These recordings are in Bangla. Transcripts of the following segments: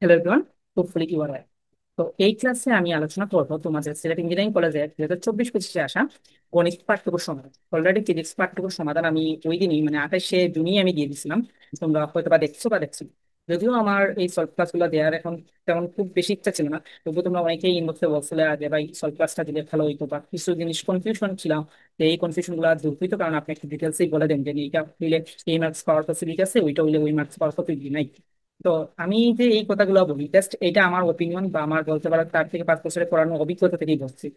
Hello everyone, hopefully you are right. তো এই ক্লাসে আমি আলোচনা করবো তোমাদের সিলেট ইঞ্জিনিয়ারিং কলেজে 2024-25 আসা গণিত পাঠ্যক্রম সমাধান। অলরেডি ফিজিক্স পাঠ্যক্রম সমাধান আমি ওই দিনই মানে 28শে জুনই আমি দিয়ে দিয়েছিলাম। তোমরা হয়তো বা দেখছো বা দেখছো। যদিও আমার এই সলভ ক্লাসগুলো দেওয়ার এখন তেমন খুব বেশি ইচ্ছা ছিল না, তবুও তোমরা অনেকেই ইনবক্সে বলছিলে যে ভাই সলভ ক্লাসটা দিলে ভালো হইতো, বা কিছু জিনিস কনফিউশন ছিল। তো এই কনফিউশন গুলো দূর হইতো কারণ আপনি একটু ডিটেলসেই বলে দেন যে এইটা হইলে এই মার্কস পাওয়ার পসিবিলিটি আছে, ওইটা হইলে ওই মার্কস পাওয়ার পসিবিলিটি নাই। তো আমি যে এই কথাগুলো বলি জাস্ট এটা আমার ওপিনিয়ন বা আমার বলতে পারো 4 থেকে 5 বছরের পড়ানোর অভিজ্ঞতা থেকেই বলছি।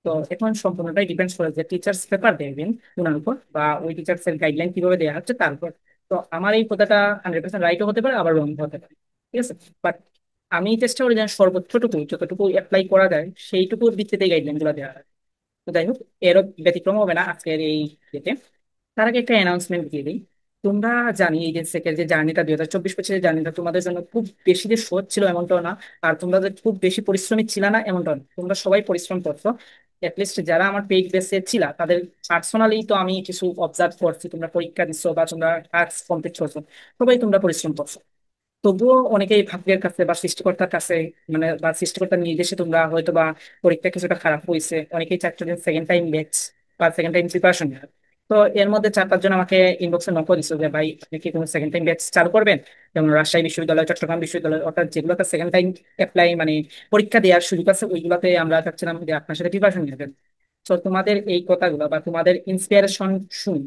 তো এখন সম্পূর্ণটাই ডিপেন্ডস করে যে টিচার্স পেপার দেবেন ওনার উপর, বা ওই টিচার্স এর গাইডলাইন কিভাবে দেওয়া হচ্ছে তার উপর। তো আমার এই কথাটা 100% রাইটও হতে পারে, আবার রং হতে পারে। ঠিক আছে, বাট আমি চেষ্টা করি যেন সর্বোচ্চটুকু যতটুকু অ্যাপ্লাই করা যায় সেইটুকুর ভিত্তিতে গাইডলাইন গুলো দেওয়া হয়। তো যাই হোক, এরও ব্যতিক্রম হবে না আজকের এই ইয়েতে। তার আগে একটা অ্যানাউন্সমেন্ট দিয়ে দিই। তোমরা জানি এই যে সেকের যে জার্নিটা 2024-25 জার্নিটা তোমাদের জন্য খুব বেশি যে সহজ ছিল এমনটাও না, আর তোমরা যে খুব বেশি পরিশ্রমী ছিল না এমনটাও না, তোমরা সবাই পরিশ্রম করছো। লিস্ট যারা আমার পেইড বেসে ছিল তাদের পার্সোনালি তো আমি কিছু অবজার্ভ করছি, তোমরা পরীক্ষা দিচ্ছ বা তোমরা টাস্ক কমপ্লিট করছো, সবাই তোমরা পরিশ্রম করছো। তবুও অনেকেই ভাগ্যের কাছে বা সৃষ্টিকর্তার কাছে, মানে বা সৃষ্টিকর্তার নির্দেশে তোমরা হয়তো বা পরীক্ষা কিছুটা খারাপ হয়েছে, অনেকেই চাচ্ছ যে সেকেন্ড টাইম ব্যাচ বা সেকেন্ড টাইম প্রিপারেশন। তো এর মধ্যে 4-5 জন আমাকে ইনবক্সে নক দিচ্ছে যে ভাই আপনি কি কোনো সেকেন্ড টাইম ব্যাচ চালু করবেন, যেমন রাজশাহী বিশ্ববিদ্যালয়, চট্টগ্রাম বিশ্ববিদ্যালয়, অর্থাৎ যেগুলোতে সেকেন্ড টাইম অ্যাপ্লাই মানে পরীক্ষা দেওয়ার সুযোগ আছে ওইগুলোতে আমরা চাচ্ছিলাম যে আপনার সাথে প্রিপারেশন নেবেন। তো তোমাদের এই কথাগুলো বা তোমাদের ইন্সপিরেশন শুনি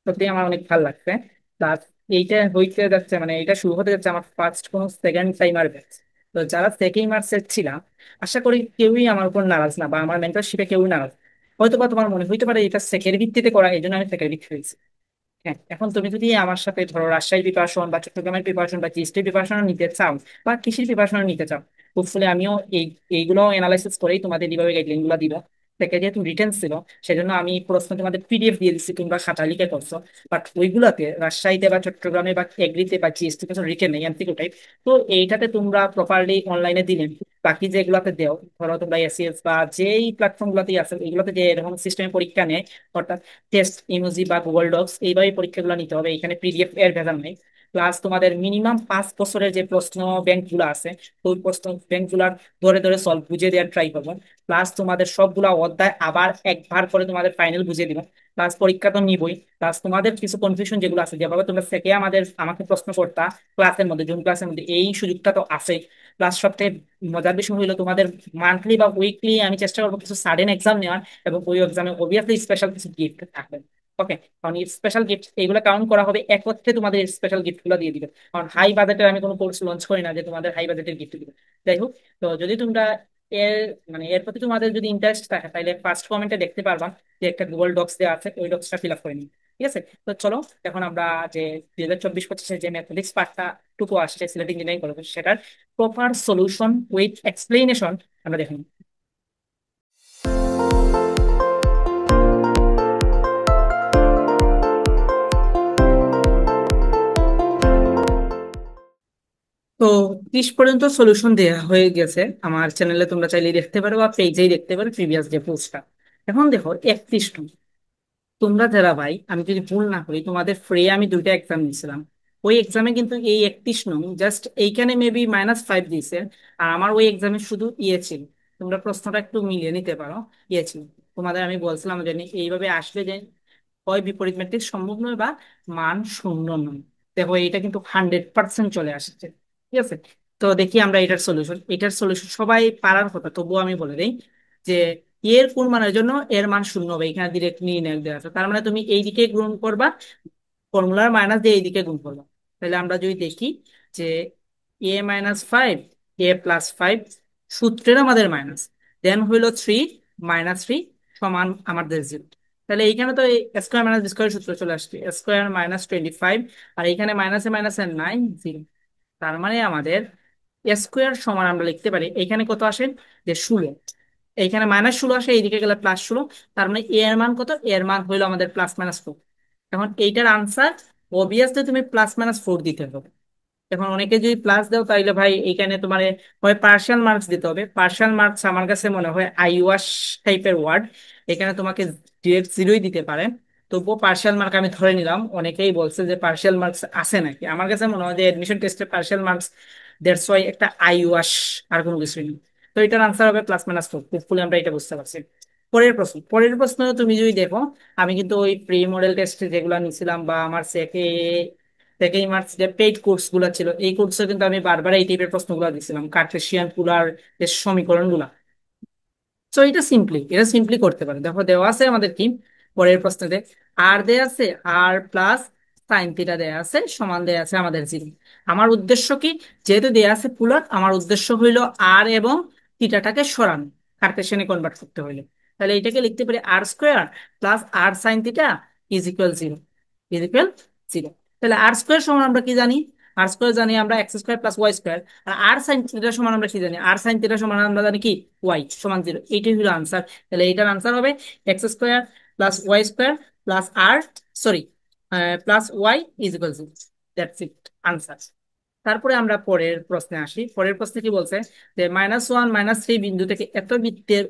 সত্যি আমার অনেক ভালো লাগছে। প্লাস এইটা হইতে যাচ্ছে মানে এটা শুরু হতে যাচ্ছে আমার ফার্স্ট কোনো সেকেন্ড টাইমার ব্যাচ। তো যারা সেকেন্ড ছিলাম, আশা করি কেউই আমার উপর নারাজ না বা আমার মেন্টরশিপে কেউই নারাজ না। হয়তো বা তোমার মনে হইতে পারে এটা সেকের ভিত্তিতে করা, এই জন্য আমি সেকের ভিত্তি হয়েছি। হ্যাঁ, এখন তুমি যদি আমার সাথে ধরো রাজশাহী প্রিপারেশন বা চট্টগ্রামের প্রিপারেশন বা জিএসটি প্রিপারেশন নিতে চাও বা কৃষির প্রিপারেশন নিতে চাও, হোপফুলি আমিও এইগুলো এনালাইসিস করেই তোমাদের এইভাবে গাইডলাইন গুলো দিব। থেকে যেহেতু রিটেন ছিল সেজন্য আমি প্রশ্ন তোমাদের পিডিএফ দিয়ে দিচ্ছি, তোমরা খাতা লিখে করছো। বাট ওইগুলোতে রাজশাহীতে বা চট্টগ্রামে বা এগ্রিতে বা জিএসটি রিটেন নেই, এমসিকিউ টাইপ। তো এইটাতে তোমরা প্রপারলি অনলাইনে দিলেন। বাকি যেগুলোতে দেও ধরো তোমরা এসিএস বা যেই প্ল্যাটফর্ম গুলোতেই আছে এগুলোতে যে এরকম সিস্টেমে পরীক্ষা নেয়, টেস্ট ইমোজি বা গুগল ডক্স এইভাবে পরীক্ষাগুলো নিতে হবে, এখানে পিডিএফ এর ভেজাল নেই। প্লাস তোমাদের মিনিমাম 5 বছরের যে প্রশ্ন ব্যাংক গুলো আছে ওই প্রশ্ন ব্যাংক গুলার ধরে ধরে সলভ বুঝিয়ে দেওয়ার ট্রাই করবো। প্লাস তোমাদের সবগুলা অধ্যায় আবার একবার করে তোমাদের ফাইনাল বুঝিয়ে দিব। প্লাস পরীক্ষা তো নিবই। প্লাস তোমাদের কিছু কনফিউশন যেগুলো আছে, যেভাবে তোমরা থেকে আমাকে প্রশ্ন করতা ক্লাসের মধ্যে, জুন ক্লাসের মধ্যে, এই সুযোগটা তো আছে। প্লাস সবথেকে মজার বিষয় হলো তোমাদের মান্থলি বা উইকলি আমি চেষ্টা করবো কিছু সাডেন এক্সাম নেওয়ার, এবং ওই এক্সামে অবভিয়াসলি স্পেশাল কিছু গিফট থাকবে। ওকে, কারণ এই স্পেশাল গিফট এইগুলো কাউন্ট করা হবে একত্রে, তোমাদের স্পেশাল গিফট গুলো দিয়ে দিবে। কারণ হাই বাজেটের আমি কোনো কোর্স লঞ্চ করি না যে তোমাদের হাই বাজেটের গিফট দিবে। যাই হোক, তো যদি তোমরা এর এর প্রতি তোমাদের যদি ইন্টারেস্ট থাকে তাহলে ফার্স্ট কমেন্টে দেখতে পারবা যে একটা গুগল ডক্স দেওয়া আছে, ওই ডক্সটা ফিল আপ করে নিই। ঠিক আছে, তো চলো এখন আমরা যে 2024-25 যে ম্যাথমেটিক্স পার্টটা টুকু আসছে সিলেট ইঞ্জিনিয়ারিং কলেজে সেটার প্রপার সলিউশন উইথ এক্সপ্লেনেশন আমরা দেখুন। তো 30 পর্যন্ত সলিউশন দেওয়া হয়ে গেছে আমার চ্যানেলে, তোমরা চাইলে দেখতে পারো বা পেজেই দেখতে পারো প্রিভিয়াস যে পোস্টটা। এখন দেখো 31 তোমরা যারা ভাই, আমি যদি ভুল না করি তোমাদের ফ্রি আমি দুইটা এক্সাম দিয়েছিলাম। ওই এক্সামে কিন্তু এই 31 জাস্ট এইখানে মেবি -5 দিয়েছে। আর আমার ওই এক্সামে শুধু ইয়ে ছিল, তোমরা প্রশ্নটা একটু মিলিয়ে নিতে পারো। ইয়ে ছিল, তোমাদের আমি বলছিলাম যে এইভাবে আসলে যে হয় বিপরীত ম্যাট্রিক্স সম্ভব নয় বা মান শূন্য নয়। দেখো এটা কিন্তু 100% চলে আসছে। ঠিক আছে, তো দেখি আমরা এটার সলিউশন সবাই পারার কথা, তবুও আমি বলে দিই যে এর কোন মানের জন্য এর মান শূন্য হবে, এখানে ডিরেক্ট নির্ণয় দেওয়া আছে, তার মানে তুমি এইদিকে গুণ করবা, ফর্মুলার মাইনাস দিয়ে এইদিকে গুণ করবা। তাহলে আমরা যদি দেখি যে a-5, a+5 সূত্রের আমাদের মাইনাস, দেন হইলো 3 - 3 সমান আমাদের 0। তাহলে এইখানে তো স্কোয়ার মাইনাস বি স্কোয়ার সূত্র চলে আসছে, স্কোয়ার -25, আর এইখানে মাইনাসে মাইনাসে 9 0। তার মানে আমাদের স্কোয়ার সমান আমরা লিখতে পারি এখানে কত আসে, যে 16। এইখানে -16 আসে, এইদিকে গেলে +16। তার মানে এ এর মান কত, এর মান হইলো আমাদের +-4। এখন এইটার আনসার অবভিয়াসলি তুমি +-4 দিতে হবে। এখন অনেকে যদি প্লাস দাও তাইলে ভাই এইখানে তোমার হয় পার্শিয়াল মার্কস দিতে হবে। পার্শিয়াল মার্কস আমার কাছে মনে হয় আইওয়াশ টাইপের ওয়ার্ড, এখানে তোমাকে ডিরেক্ট 0ই দিতে পারে। তবুও পার্শিয়াল মার্ক আমি ধরে নিলাম, অনেকেই বলছে যে পার্শিয়াল মার্কস আছে নাকি, আমার কাছে মনে হয় যে এডমিশন টেস্টে পার্শিয়াল মার্কস দ্যাটস ওয়াই একটা আই ওয়াশ, আর কোনো কিছুই নেই। তো এটার আনসার হবে +-4। হোপফুলি আমরা এটা বুঝতে পারছি। পরের প্রশ্ন তুমি যদি দেখো, আমি কিন্তু ওই প্রি মডেল টেস্ট যেগুলো নিয়েছিলাম বা আমার সেকে ইউনিভার্সিটির পেইড কোর্স গুলো ছিল, এই কোর্সে কিন্তু আমি বারবার এই টাইপের প্রশ্নগুলো দিছিলাম, কার্টেশিয়ান পোলার যে সমীকরণ গুলা। তো এটা সিম্পলি করতে পারে। দেখো দেওয়া আছে আমাদের কি পরের প্রশ্নেতে, আর দেয়া আছে r+sin θ দেয়া আছে, সমান দেয়া আছে আমাদের 0। আমার উদ্দেশ্য কি, যেহেতু দেয়া আছে পুলার, আমার উদ্দেশ্য হইলো আর এবং থিটাটাকে সরানো, কার্টেশিয়ানে কনভার্ট করতে হইলে। তাহলে এটাকে লিখতে পারি r² + r sin θ is equal 0। তাহলে r² সমান আমরা কি জানি? r² জানি আমরা x² + y²। আর r sin θ সমান আমরা কি জানি? r sin θ সমান আমরা জানি কি y = 0। এইটাই হলো আনসার। তাহলে এইটার আনসার হবে x² + y² + r, sorry, +y = 0। That's it, answer. তারপরে আমরা পরের প্রশ্নে আসি। পরের প্রশ্নে কি বলছে, যে -1 -3 বিন্দু থেকে এত বৃত্তের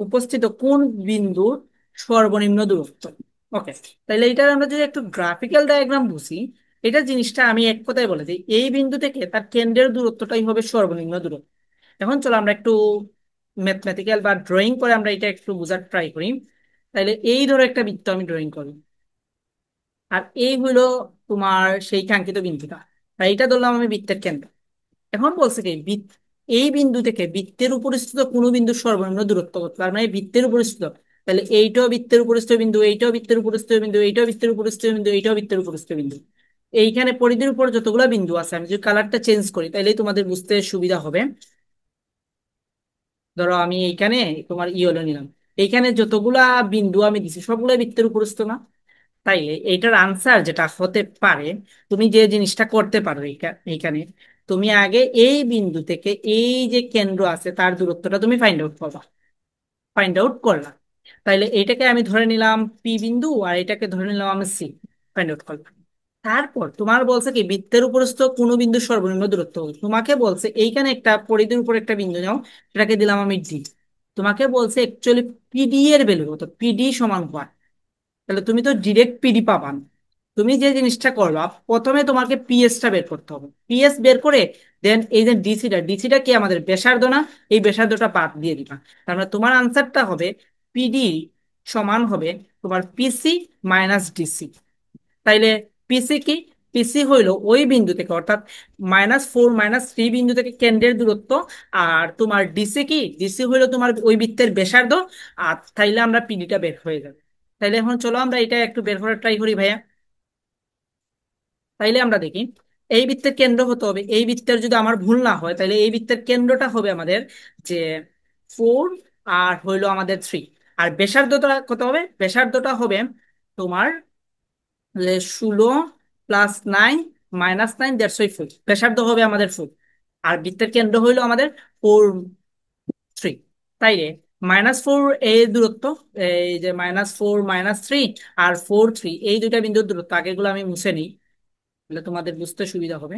উপস্থিত কোন বিন্দুর সর্বনিম্ন দূরত্ব। ওকে, তাহলে এটা আমরা যদি একটু গ্রাফিক্যাল ডায়াগ্রাম বুঝি, এটা জিনিসটা আমি এক কথায় বলে দিই, এই বিন্দু থেকে তার কেন্দ্রের দূরত্বটাই হবে সর্বনিম্ন দূরত্ব। এখন চলো আমরা একটু ম্যাথমেটিক্যাল বা ড্রয়িং করে আমরা এটা একটু বোঝার ট্রাই করি। তাহলে এই ধরো একটা বৃত্ত আমি ড্রয়িং করি, আর এই হলো তোমার সেই কাঙ্ক্ষিত বিন্দুটা, আর এইটা ধরলাম আমি বৃত্তের কেন্দ্র। এখন বলছে কি এই বিন্দু থেকে বৃত্তের উপরিস্থিত কোনো বিন্দুর সর্বনিম্ন দূরত্ব কত, তার মানে বৃত্তের উপরিস্থিত। তাহলে এইটাও বৃত্তের উপরিস্থিত বিন্দু, এইটাও বৃত্তের উপরিস্থিত বিন্দু, এইটাও বৃত্তের উপরিস্থিত বিন্দু, এইটাও বৃত্তের উপরিস্থিত বিন্দু। এইখানে পরিধির উপর যতগুলো বিন্দু আছে, আমি যদি কালারটা চেঞ্জ করি তাহলেই তোমাদের বুঝতে সুবিধা হবে। ধরো আমি এইখানে তোমার ইয়েলো নিলাম, এইখানে যতগুলা বিন্দু আমি দিছি সবগুলো বৃত্তের উপরিস্থিত না? তাইলে এইটার আনসার যেটা হতে পারে, তুমি যে জিনিসটা করতে পারো এইখানে, তুমি আগে এই বিন্দু থেকে এই যে কেন্দ্র আছে তার দূরত্বটা তুমি ফাইন্ড আউট করলাম। তাইলে এইটাকে আমি ধরে নিলাম পি বিন্দু, আর এটাকে ধরে নিলাম আমি সি, ফাইন্ড আউট করলাম। তারপর তোমার বলছে কি বৃত্তের উপরস্থ কোন বিন্দুর সর্বনিম্ন দূরত্ব হবে। তোমাকে বলছে এইখানে একটা পরিধির উপর একটা বিন্দু নাও, সেটাকে দিলাম আমি ডি। তোমাকে বলছে অ্যাকচুয়ালি পিডি এর ভ্যালু কত, পিডি সমান হয়। তাহলে তুমি তো ডিরেক্ট পিডি পাবা না। তুমি যে জিনিসটা করবা, প্রথমে তোমাকে পিএসটা বের করতে হবে। পিএস বের করে দেন এই যে ডিসিটা কি আমাদের ব্যাসার্ধ না? এই ব্যাসার্ধটা বাদ দিয়ে দিবা। তার মানে তোমার আনসারটা হবে পিডি সমান হবে তোমার পিসি -ডিসি। তাইলে পিসি কি? পিসি হইলো ওই বিন্দু থেকে, অর্থাৎ -4 -3 বিন্দু থেকে কেন্দ্রের দূরত্ব। আর তোমার ডিসি কি? ডিসি হইলো তোমার ওই বৃত্তের ব্যাসার্ধ। আর তাইলে আমরা পিডিটা বের হয়ে যাবে। তাইলে এখন চলো আমরা এটা একটু বের করার ট্রাই করি ভাইয়া। তাইলে আমরা দেখি, এই বৃত্তের কেন্দ্র হতে হবে, এই বৃত্তের যদি আমার ভুল না হয় তাহলে এই বৃত্তের কেন্দ্রটা হবে আমাদের যে 4, আর হইলো আমাদের 3। আর ব্যাসার্ধটা কত হবে? ব্যাসার্ধটা হবে তোমার 16 + 9 -9, ব্যাসার্ধ হবে আমাদের 4। আর বৃত্তের কেন্দ্র হইলো আমাদের 4, 3। তাইলে -4 এই দূরত্ব, এই যে -4 -3 আর 4, 3, এই দুইটা বিন্দুর দূরত্ব আগেগুলো আমি মুছে নিই, তাহলে তোমাদের বুঝতে সুবিধা হবে।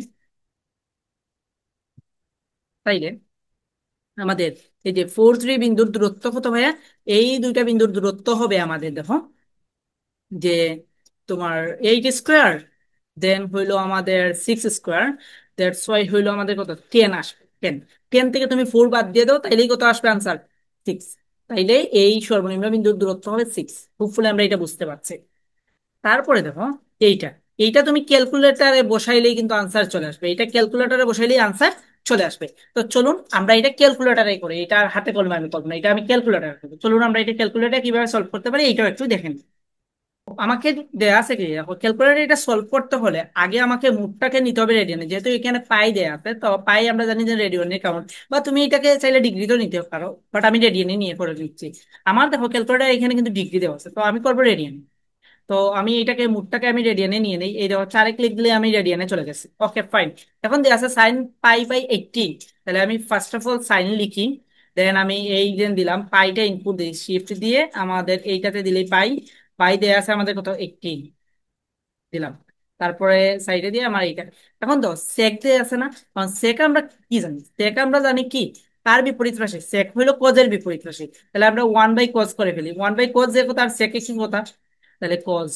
তাইলে আমাদের এই যে 4, 3 বিন্দুর দূরত্ব কত ভাইয়া? এই দুইটা বিন্দুর দূরত্ব হবে আমাদের, দেখো, যে তোমার 8² দেন হইলো আমাদের 6²। দ্যাটস ওয়াই হইলো আমাদের কত, 10 আসবে। 10 থেকে তুমি 4 বাদ দিয়ে দাও, তাইলেই কত আসবে আনসার? 6। তাইলে এই সর্বনিম্ন বিন্দুর দূরত্ব হবে 6। হোপফুলি আমরা এটা বুঝতে পারছি। তারপরে দেখো এইটা, এইটা তুমি ক্যালকুলেটারে বসাইলেই কিন্তু আনসার চলে আসবে, এটা ক্যালকুলেটারে বসাইলেই আনসার চলে আসবে। তো চলুন আমরা এটা ক্যালকুলেটারে করি, এটা আর হাতে কলমে আমি করবো না, এটা আমি ক্যালকুলেটারে করবো। চলুন আমরা এটা ক্যালকুলেটারে কিভাবে সলভ করতে পারি এইটাও একটু দেখেন। আমাকে দেয়া আছে কি, ক্যালকুলেটর এটা সলভ করতে হলে আগে আমাকে মুখটাকে নিতে হবে রেডিয়ানে, যেহেতু এখানে পাই দেয়া আছে, তো পাই আমরা জানি যে রেডিয়ানের কাউন্ট, বা তুমি এটাকে চাইলে ডিগ্রিতেও নিতে পারো, বাট আমি রেডিয়ানে নিয়ে করে দিচ্ছি। আমার দেখো ক্যালকুলেটর এখানে কিন্তু ডিগ্রি দেওয়া আছে, তো আমি করবো রেডিয়ান। তো আমি এটাকে মুডটাকে আমি রেডিয়ানে নিয়ে নিই, এই দেখো 4 ক্লিক দিলে আমি রেডিয়ানে চলে গেছি। Okay fine. এখন দেওয়া আছে sin π/18। তাহলে আমি ফার্স্ট অফ অল সাইন লিখি, দেন আমি এই যে দিলাম পাইটা ইনপুট দিই, শিফট দিয়ে আমাদের এইটাতে দিলেই পাই। পাই দেওয়া আছে আমাদের কত, 18 দিলাম। তারপরে সাইডে দিয়ে আমার এইটা। এখন তো সেক দিয়ে আছে না, কারণ সেক আমরা কি জানি, সেক আমরা জানি কি, তার বিপরীত রাশি। সেক হইলো কজের বিপরীত রাশি। তাহলে আমরা 1/cos করে ফেলি, 1/cos যে কথা আর সেকে কি কথা। তাহলে কজ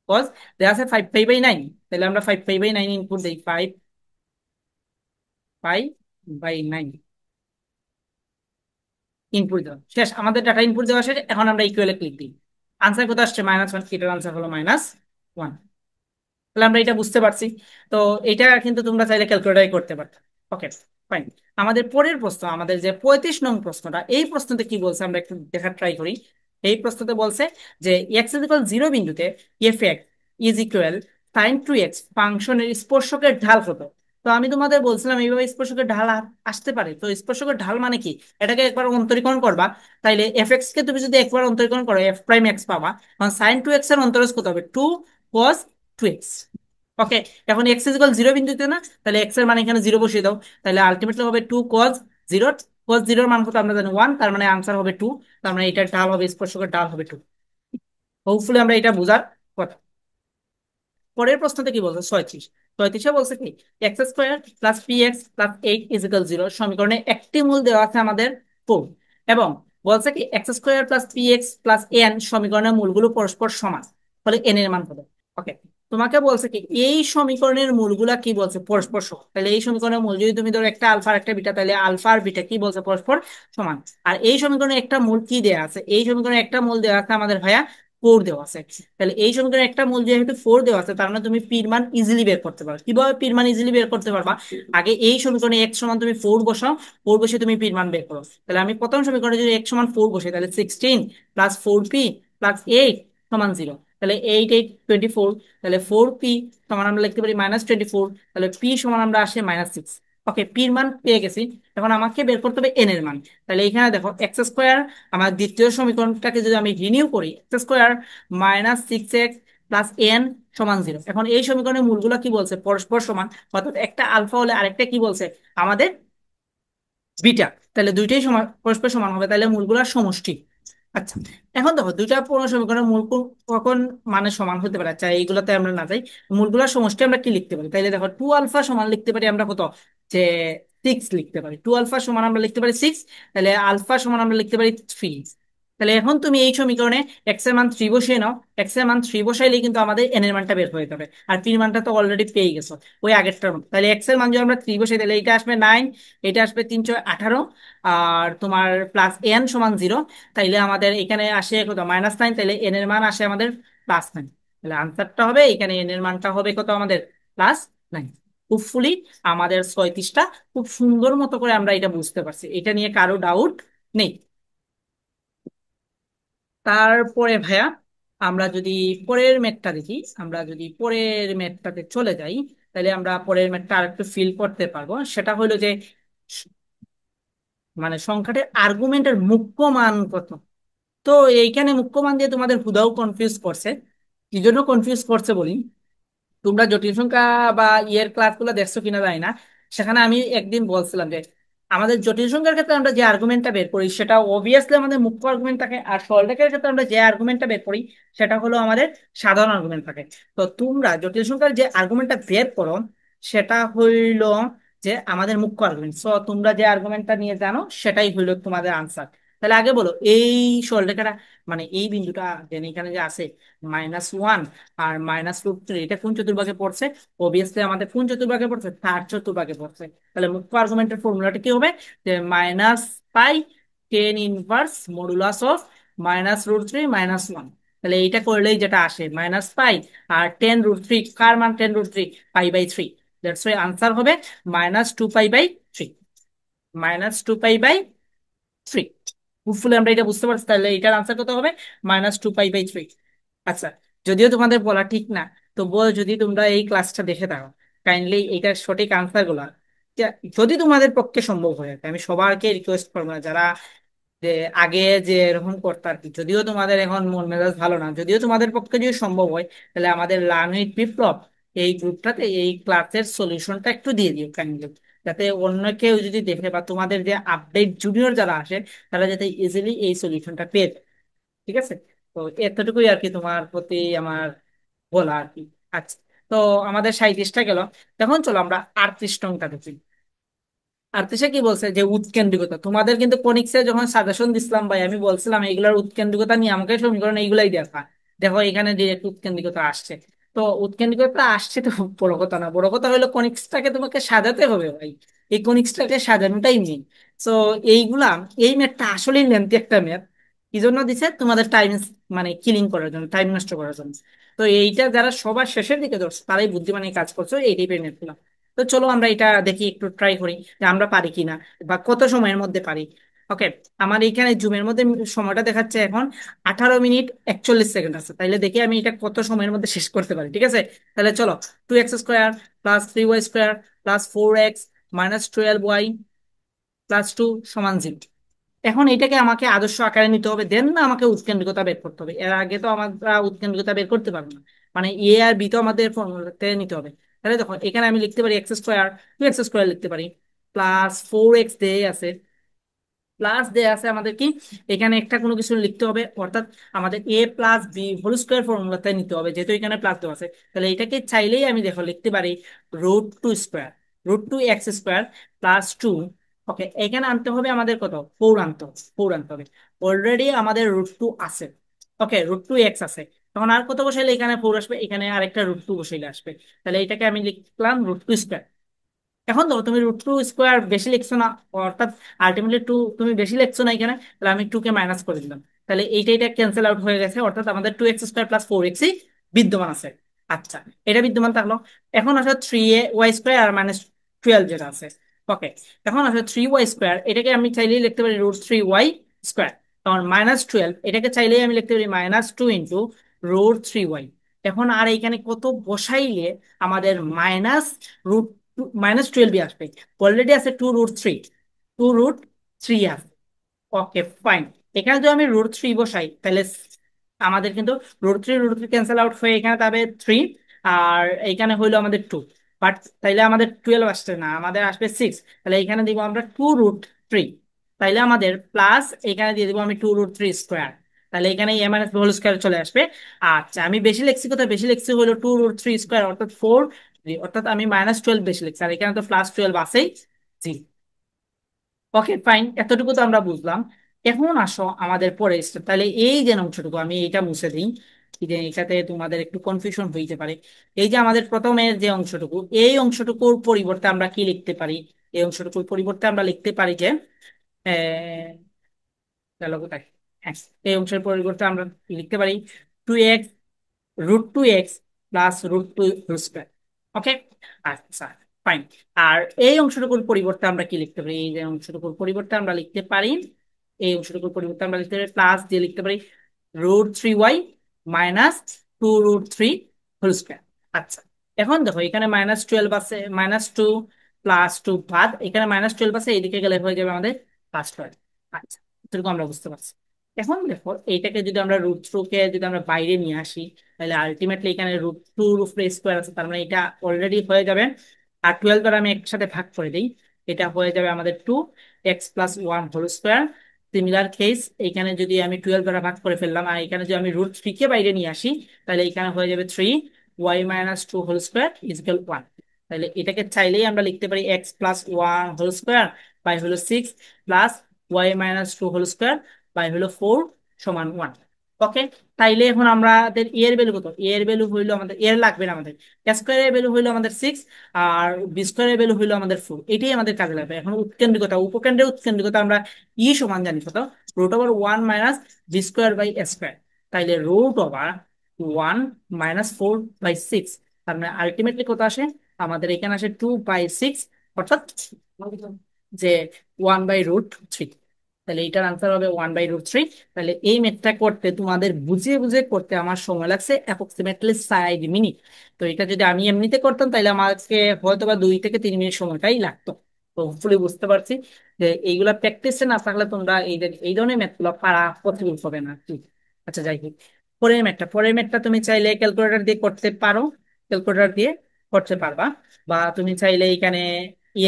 কজ দেওয়া আছে 5π/9। তাহলে আমরা 5π/9 ইনপুট দিই, 5 5/9 ইনপুট দেওয়া শেষ, আমাদের ডাটা ইনপুট দেওয়া শেষ। এখন আমরা ইকুয়ালে ক্লিক দিই। আনসার কত আসছে? -1। এটার আনসার হলো -1। তাহলে আমরা এটা বুঝতে পারছি। তো এটা কিন্তু তোমরা চাইলে ক্যালকুলেটারে করতে পারতো। ওকে, ফাইন। আমাদের পরের প্রশ্ন, আমাদের যে 35 নং প্রশ্নটা, এই প্রশ্নতে কি বলছে আমরা একটু দেখার ট্রাই করি। এই প্রশ্নতে বলছে যে x=0 বিন্দুতে f(x)=sin 2x ফাংশনের স্পর্শকের ঢাল কত। তো আমি তোমাদের বলছিলাম এইভাবে স্পর্শকের ঢাল আসতে পারে। তো স্পর্শকের ঢাল মানে কি, এটাকে একবার অন্তরীকরণ করবা। তাইলে কে তুমি যদি একবার অন্তরীকরণ করো f'(x) পাবা। কারণ sin 2x এর অন্তরজ কত হবে? 2 cos 2x। ওকে, এখন x=0 বিন্দুতে না, তাহলে x এর মান এখানে 0 বসিয়ে দাও। তাহলে আলটিমেটলি হবে 2 cos 0। cos 0 এর মান কত আমরা জানি 1, তার মানে আনসার হবে 2। তার মানে এটার ঢাল হবে, স্পর্শকের ঢাল হবে 2। হোপফুলি আমরা এটা বোঝার কথা। পরের প্রশ্নতে কি বলছে? 36 বলছে কি x² + px + 8 = 0 সমীকরণে একটি মূল দেওয়া আছে আমাদের 4। এবং বলছে কি x² + px + n সমীকরণের মূলগুলো পরস্পর সমান, ফলে n এর মান কত। ওকে, তোমাকে বলছে কি এই সমীকরণের মূলগুলা কি বলছে? পরস্পর সমান। তাহলে এই সমীকরণের মূল যদি তুমি ধরো একটা আলফা আর একটা বিটা, তাহলে আলফা আর বিটা কি বলছে? পরস্পর সমান। আর এই সমীকরণে একটা মূল কি দেওয়া আছে? এই সমীকরণে একটা মূল দেওয়া আছে আমাদের ভাইয়া 4 দেওয়া আছে। তাহলে এই সমীকরণে একটা মূল যেহেতু 4 দেওয়া আছে, তার মানে তুমি পির মান ইজিলি বের করতে পারো। কিভাবে পির মান ইজিলি বের করতে পারবা? আগে এই সমীকরণে x সমান তুমি 4 বসাও, 4 বসে তুমি পির মান বের করো। তাহলে আমি প্রথম সমীকরণে যদি x সমান 4 বসে, তাহলে 16 + 4p + 8 সমান 0। তাহলে 8 8 24। তাহলে 4p সমান আমরা লিখতে পারি -24। তাহলে p সমান আমরা আসে -6। ওকে, পির মান পেয়ে গেছি। এখন আমাকে বের করতে হবে n এর মান। তাহলে এখানে দেখো x², আমার দ্বিতীয় সমীকরণটাকে যদি আমি রিনিউ করি, x² -6x + n সমান 0। এখন এই সমীকরণের মূলগুলো কি বলছে? পরস্পর সমান। অর্থাৎ একটা আলফা হলে আরেকটা কি বলছে? আমাদের বিটা। তাহলে দুইটাই সমান, পরস্পর সমান হবে, তাহলে মূলগুলোর সমষ্টি। আচ্ছা, এখন দেখো দুইটা পূর্ণ সমীকরণের মূল কখন মানে সমান হতে পারে। আচ্ছা, এইগুলোতে আমরা না যাই, মূলগুলোর সমষ্টি আমরা কি লিখতে পারি? তাইলে দেখো 2α সমান লিখতে পারি আমরা কত? যে 6 লিখতে পারি। 2α সমান আমরা লিখতে পারি 6। তাহলে আলফা সমান আমরা লিখতে পারি 3। তাহলে এখন তুমি এই সমীকরণে এক্স এর মান 3 বসিয়ে নাও। এক্স এর মান 3 বসাইলে কিন্তু আমাদের এন এর মানটা বের হয়ে যাবে। আর পি এর মানটা তো অলরেডি পেয়ে গেছো ওই আগেরটার মতো। তাহলে এক্স এর মান যদি আমরা 3 বসাই, তাহলে এটা আসবে 9, এটা আসবে 3 × 18, আর তোমার প্লাস এন সমান 0। তাইলে আমাদের এখানে আসে কত? -9। তাইলে এন এর মান আসে আমাদের +9। তাহলে আনসারটা হবে এখানে এন এর মানটা হবে কত আমাদের? +9। হোপফুলি আমাদের 36টা খুব সুন্দর মতো করে আমরা এটা বুঝতে পারছি, এটা নিয়ে কারো ডাউট নেই। তারপরে ভাইয়া আমরা যদি পরের ম্যাথটা দেখি, আমরা যদি পরের ম্যাথটাতে চলে যাই, তাহলে আমরা পরের ম্যাথটা আর একটু ফিল করতে পারবো। সেটা হলো যে মানে সংখ্যাটির আর্গুমেন্টের মুখ্য মান কত। তো এইখানে মুখ্য মান দিয়ে তোমাদের হুদাও কনফিউজ করছে। কি জন্য কনফিউজ করছে বলি, তোমরা জটিল সংখ্যা বা ইয়ের ক্লাসগুলো দেখছো কিনা জানি না। সেখানে আমি একদিন বলছিলাম যে আমাদের জটিল সংখ্যার ক্ষেত্রে আমরা যে আর্গুমেন্টটা বের করি সেটা অবভিয়াসলি আমাদের মুখ্য আর্গুমেন্ট থাকে, আর সরল রেখার ক্ষেত্রে আমরা যে আর্গুমেন্টটা বের করি সেটা হলো আমাদের সাধারণ আর্গুমেন্ট থাকে। তো তোমরা জটিল সংখ্যার যে আর্গুমেন্টটা বের করো সেটা হইলো যে আমাদের মুখ্য আর্গুমেন্ট। সো তোমরা যে আর্গুমেন্টটা নিয়ে জানো সেটাই হইলো তোমাদের আনসার। তাহলে আগে বলো এই সরলরেখাটা মানে এই বিন্দুটা এখানে যে আছে -1 আর -√3, এটা কোন চতুর্ভাগে পড়ছে? অবভিয়াসলি আমাদের কোন চতুর্ভাগে পড়ছে? থার্ড চতুর্ভাগে পড়ছে। তাহলে মুখ্য আর্গুমেন্টের ফর্মুলাটা কি হবে? যে -π tan−1 মডুলাস অফ -√3 - 1। তাহলে এইটা করলেই যেটা আসে -π আর tan√3, কার মান tan√3? π/3। দ্যাটস ওয়াই আনসার হবে -2π/3। -2π/3। হোপফুলি আমরা এটা বুঝতে পারছি। তাহলে এটার আনসার কত হবে? -2π/3। আচ্ছা, যদিও তোমাদের বলা ঠিক না, তবুও যদি তোমরা এই ক্লাসটা দেখে থাকো, কাইন্ডলি এইটার সঠিক আনসার গুলা যদি তোমাদের পক্ষে সম্ভব হয়ে থাকে, আমি সবাইকে রিকোয়েস্ট করবো না যারা যে আগে যে এরকম করতে আর কি, যদিও তোমাদের এখন মন মেজাজ ভালো না, যদিও তোমাদের পক্ষে যদি সম্ভব হয়, তাহলে আমাদের লার্ন উইথ বিপ্লব এই গ্রুপটাতে এই ক্লাসের সলিউশনটা একটু দিয়ে দিও কাইন্ডলি, যাতে অন্য কেউ যদি দেখে বা তোমাদের যে আপডেট জুনিয়র যারা আসে তারা যাতে ইজিলি এই সলিউশনটা পেয়ে যায়। ঠিক আছে? তো এতটুকুই আর কি তোমার প্রতি আমার বলা আর কি। আচ্ছা, তো আমাদের 37টা গেল। এখন চলো আমরা 38 নংটা দেখি। 38-এ কি বলছে? যে উৎকেন্দ্রিকতা। তোমাদের কিন্তু কনিক্সে যখন সাজেশন দিছিলাম ভাই, আমি বলছিলাম এইগুলার উৎকেন্দ্রিকতা নিয়ে আমাকে সমীকরণ এইগুলাই দেখা। দেখো এখানে ডিরেক্ট উৎকেন্দ্রিকতা আসছে। তো উৎকেন্দ্রিকতা আসছে তো বড় কথা না, বড় কথা হলো কনিক্সটাকে তোমাকে সাজাতে হবে ভাই। এই কনিক্সটাকে সাজানোটাই মেইন। তো এইগুলা, এই ম্যাথটা আসলেই লেন্থি একটা ম্যাথ। কি জন্য দিছে? তোমাদের টাইম মানে কিলিং করার জন্য, টাইম নষ্ট করার জন্য। তো এইটা যারা সবার শেষের দিকে ধরছে তারাই বুদ্ধিমানী কাজ করছো এই টাইপের ম্যাথগুলা। তো চলো আমরা এটা দেখি, একটু ট্রাই করি যে আমরা পারি কিনা বা কত সময়ের মধ্যে পারি। ওকে, আমার এইখানে জুমের মধ্যে সময়টা দেখাচ্ছে এখন 18 মিনিট 41 সেকেন্ড আছে। তাইলে দেখি আমি এটা কত সময়ের মধ্যে শেষ করতে পারি। ঠিক আছে, তাহলে চলো। 2x² plus 3y² plus 4x minus 12y plus 2 সমান 0। এখন এটাকে আমাকে আদর্শ আকারে নিতে হবে, দেন না আমাকে উৎকেন্দ্রিকতা বের করতে হবে। এর আগে তো আমরা উৎকেন্দ্রিকতা বের করতে পারবো না, মানে এ আর বি তো আমাদের ফর্মুলাতে নিতে হবে। তাহলে দেখো এখানে আমি লিখতে পারি x², 2x² লিখতে পারি, প্লাস 4x দিয়ে আছে, প্লাস দেয়া আছে আমাদের কি, এখানে একটা কোনো কিছু লিখতে হবে, অর্থাৎ আমাদের এ প্লাস বি হোল স্কোয়ার ফর্মুলাতে নিতে হবে, যেহেতু এখানে প্লাস দেওয়া আছে। তাহলে এটাকে চাইলেই আমি দেখো লিখতে পারি √2², √2x² প্লাস 2। ওকে, এখানে আনতে হবে আমাদের কত, 4 আনতে হবে, 4 আনতে হবে। অলরেডি আমাদের √2 আছে। ওকে, √2x আছে। তখন আর কত বসাইলে এখানে 4 আসবে, এখানে আরেকটা √2 বসাইলে আসবে। তাহলে এটাকে আমি লিখলাম √2²। এখন তো তুমি √2² বেশি লিখছো না, অর্থাৎ আলটিমেটলি 2 তুমি বেশি লিখছো না এখানে, তাহলে আমি 2 কে মাইনাস করে দিলাম। তাহলে এইটা এটা ক্যান্সেল আউট হয়ে গেছে, অর্থাৎ আমাদের 2x² প্লাস 4x বিদ্যমান আছে। আচ্ছা, এটা বিদ্যমান থাকলো। এখন আসলে 3y² আর -12 যেটা আছে। ওকে, এখন আসলে 3y², এটাকে আমি চাইলেই লিখতে পারি √3y²। তখন -12 এটাকে চাইলেই আমি লিখতে পারি -2 ইন্টু √3y। এখন আর এখানে কত বসাইলে আমাদের -√12 আসবে? অলরেডি আছে 2√3, 2√3 আছে। Okay fine. এখানে যদি আমি √3 বসাই তাহলে আমাদের কিন্তু √3 ক্যান্সেল আউট হয়ে এখানে তবে 3, আর এইখানে হইলো আমাদের 2। বাট তাইলে আমাদের 12 আসছে না, আমাদের আসবে 6। তাহলে এখানে দিব আমরা 2√3। তাইলে আমাদের প্লাস এখানে দিয়ে দিব আমি 2√3²। তাহলে এখানে এ মাইনাস হোল স্কোয়ার চলে আসবে। আচ্ছা, আমি বেশি লিখছি, কোথায় বেশি লিখছি হলো 2√3², অর্থাৎ 4, অর্থাৎ আমি -12 বেশি লিখছি, আর এখানে তো +12 আছেই। জি। ওকে ফাইন, এতটুকু তো আমরা বুঝলাম। এখন আসো আমাদের পরে step। তাহলে এই যে অংশটুকু আমি এটা মুছে দিই, কি যে এটাতে তোমাদের একটু কনফিউশন হইতে পারে। এই যে আমাদের প্রথমের যে অংশটুকু, এই অংশটুকুর পরিবর্তে আমরা কি লিখতে পারি? এই অংশটুকুর পরিবর্তে আমরা লিখতে পারি যে গেল কোথায়, হ্যাঁ, এই অংশের পরিবর্তে আমরা লিখতে পারি 2x, √2x প্লাস √2²। ওকে, আচ্ছা ফাইন। আর এই অংশটুকুর পরিবর্তে আমরা কি লিখতে পারি? এই যে অংশটুকুর পরিবর্তে আমরা লিখতে পারি, এই অংশটুকুর পরিবর্তে আমরা লিখতে পারি প্লাস দিয়ে লিখতে পারি √3y -2√3²। আচ্ছা, এখন দেখো এখানে -12 আছে, -2 +2 বাদ, এখানে -12 আছে, এইদিকে গেলে হয়ে যাবে আমাদের +12। আচ্ছা, এটুকু আমরা বুঝতে পারছি। এখন দেখো এইটাকে যদি আমরা √2 কে যদি আমরা বাইরে নিয়ে আসি, তাহলে আলটিমেটলি এখানে √2 আছে, তার মানে এটা অলরেডি হয়ে যাবে। আর 12 দ্বারা আমি একসাথে ভাগ করে দিই, এটা হয়ে যাবে আমাদের 2x+1 whole square. Similar case, এখানে যদি আমি 12 দ্বারা ভাগ করে ফেললাম, আর এখানে যদি আমি √3 কে বাইরে নিয়ে আসি, তাহলে এখানে হয়ে যাবে 3y - 2 হোল স্কোয়ার ইকুয়াল 1। তাহলে এটাকে চাইলেই আমরা লিখতে পারি x+1 হোল স্কোয়ার বাই হলো 6 plus y - 2 whole square by হলো 4 সমান 1। ওকে, তাইলে এখন আমাদের এর ভ্যালু কত? এর ভ্যালু হইলো, আমাদের এর লাগবে না, আমাদের স্কোয়ারের ভ্যালু হইলো আমাদের 6, আর বি স্কোয়ারের ভ্যালু হইলো আমাদের 4। এটাই আমাদের কাজে লাগবে। এখন উৎকেন্দ্রিকতা, উপকেন্দ্রের উৎকেন্দ্রিকতা আমরা সমান জানি কত, √1 - b²/² তাইলে √1 - 4/6, তার মানে আলটিমেটলি কত আসে? আমাদের এখানে আসে 2/6, অর্থাৎ যে 1/√3। তাহলে এটার আনসার হবে 1/√3। তাহলে এই ম্যাথটা করতে, তোমাদের বুঝিয়ে বুঝিয়ে করতে আমার সময় লাগছে অ্যাপ্রক্সিমেটলি 4 মিনিট। তো এটা যদি আমি এমনিতে করতাম তাহলে আমাকে হয়তো বা 2 থেকে 3 মিনিট সময়টাই লাগতো। তো হোপফুলি বুঝতে পারছি যে এইগুলা প্র্যাকটিসে না থাকলে তোমরা এই ধরনের ম্যাথ গুলো পারা পসিবল হবে না আর কি। আচ্ছা যাই হোক, পরের ম্যাথটা তুমি চাইলে ক্যালকুলেটর দিয়ে করতে পারো, ক্যালকুলেটর দিয়ে করতে পারবা, বা তুমি চাইলে এখানে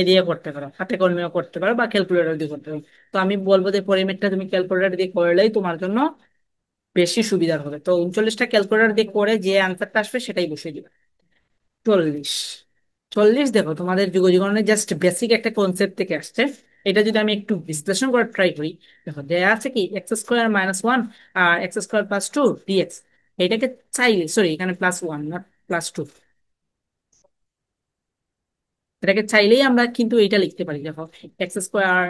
দিয়ে করতে পারো, হাতে কলমেও করতে পারো, বা ক্যালকুলেটর দিয়ে করতে পারো। তো আমি বলবো যে পরিমেটটা তুমি ক্যালকুলেটর দিয়ে করলেই তোমার জন্য বেশি সুবিধার হবে। তো 39টা ক্যালকুলেটর দিয়ে করে যে আনসারটা আসবে সেটাই বসিয়ে দিবে। 40, 40 দেখো তোমাদের যুগজীবনের জাস্ট বেসিক একটা কনসেপ্ট থেকে আসছে। এটা যদি আমি একটু বিশ্লেষণ করে ট্রাই করি, দেখো দেয়া আছে কি x² - 1 আর x² + 2 dx। এটাকে চাইলে, সরি এখানে +1 নট +2, এটাকে চাইলেই আমরা কিন্তু এটা লিখতে পারি, দেখো x square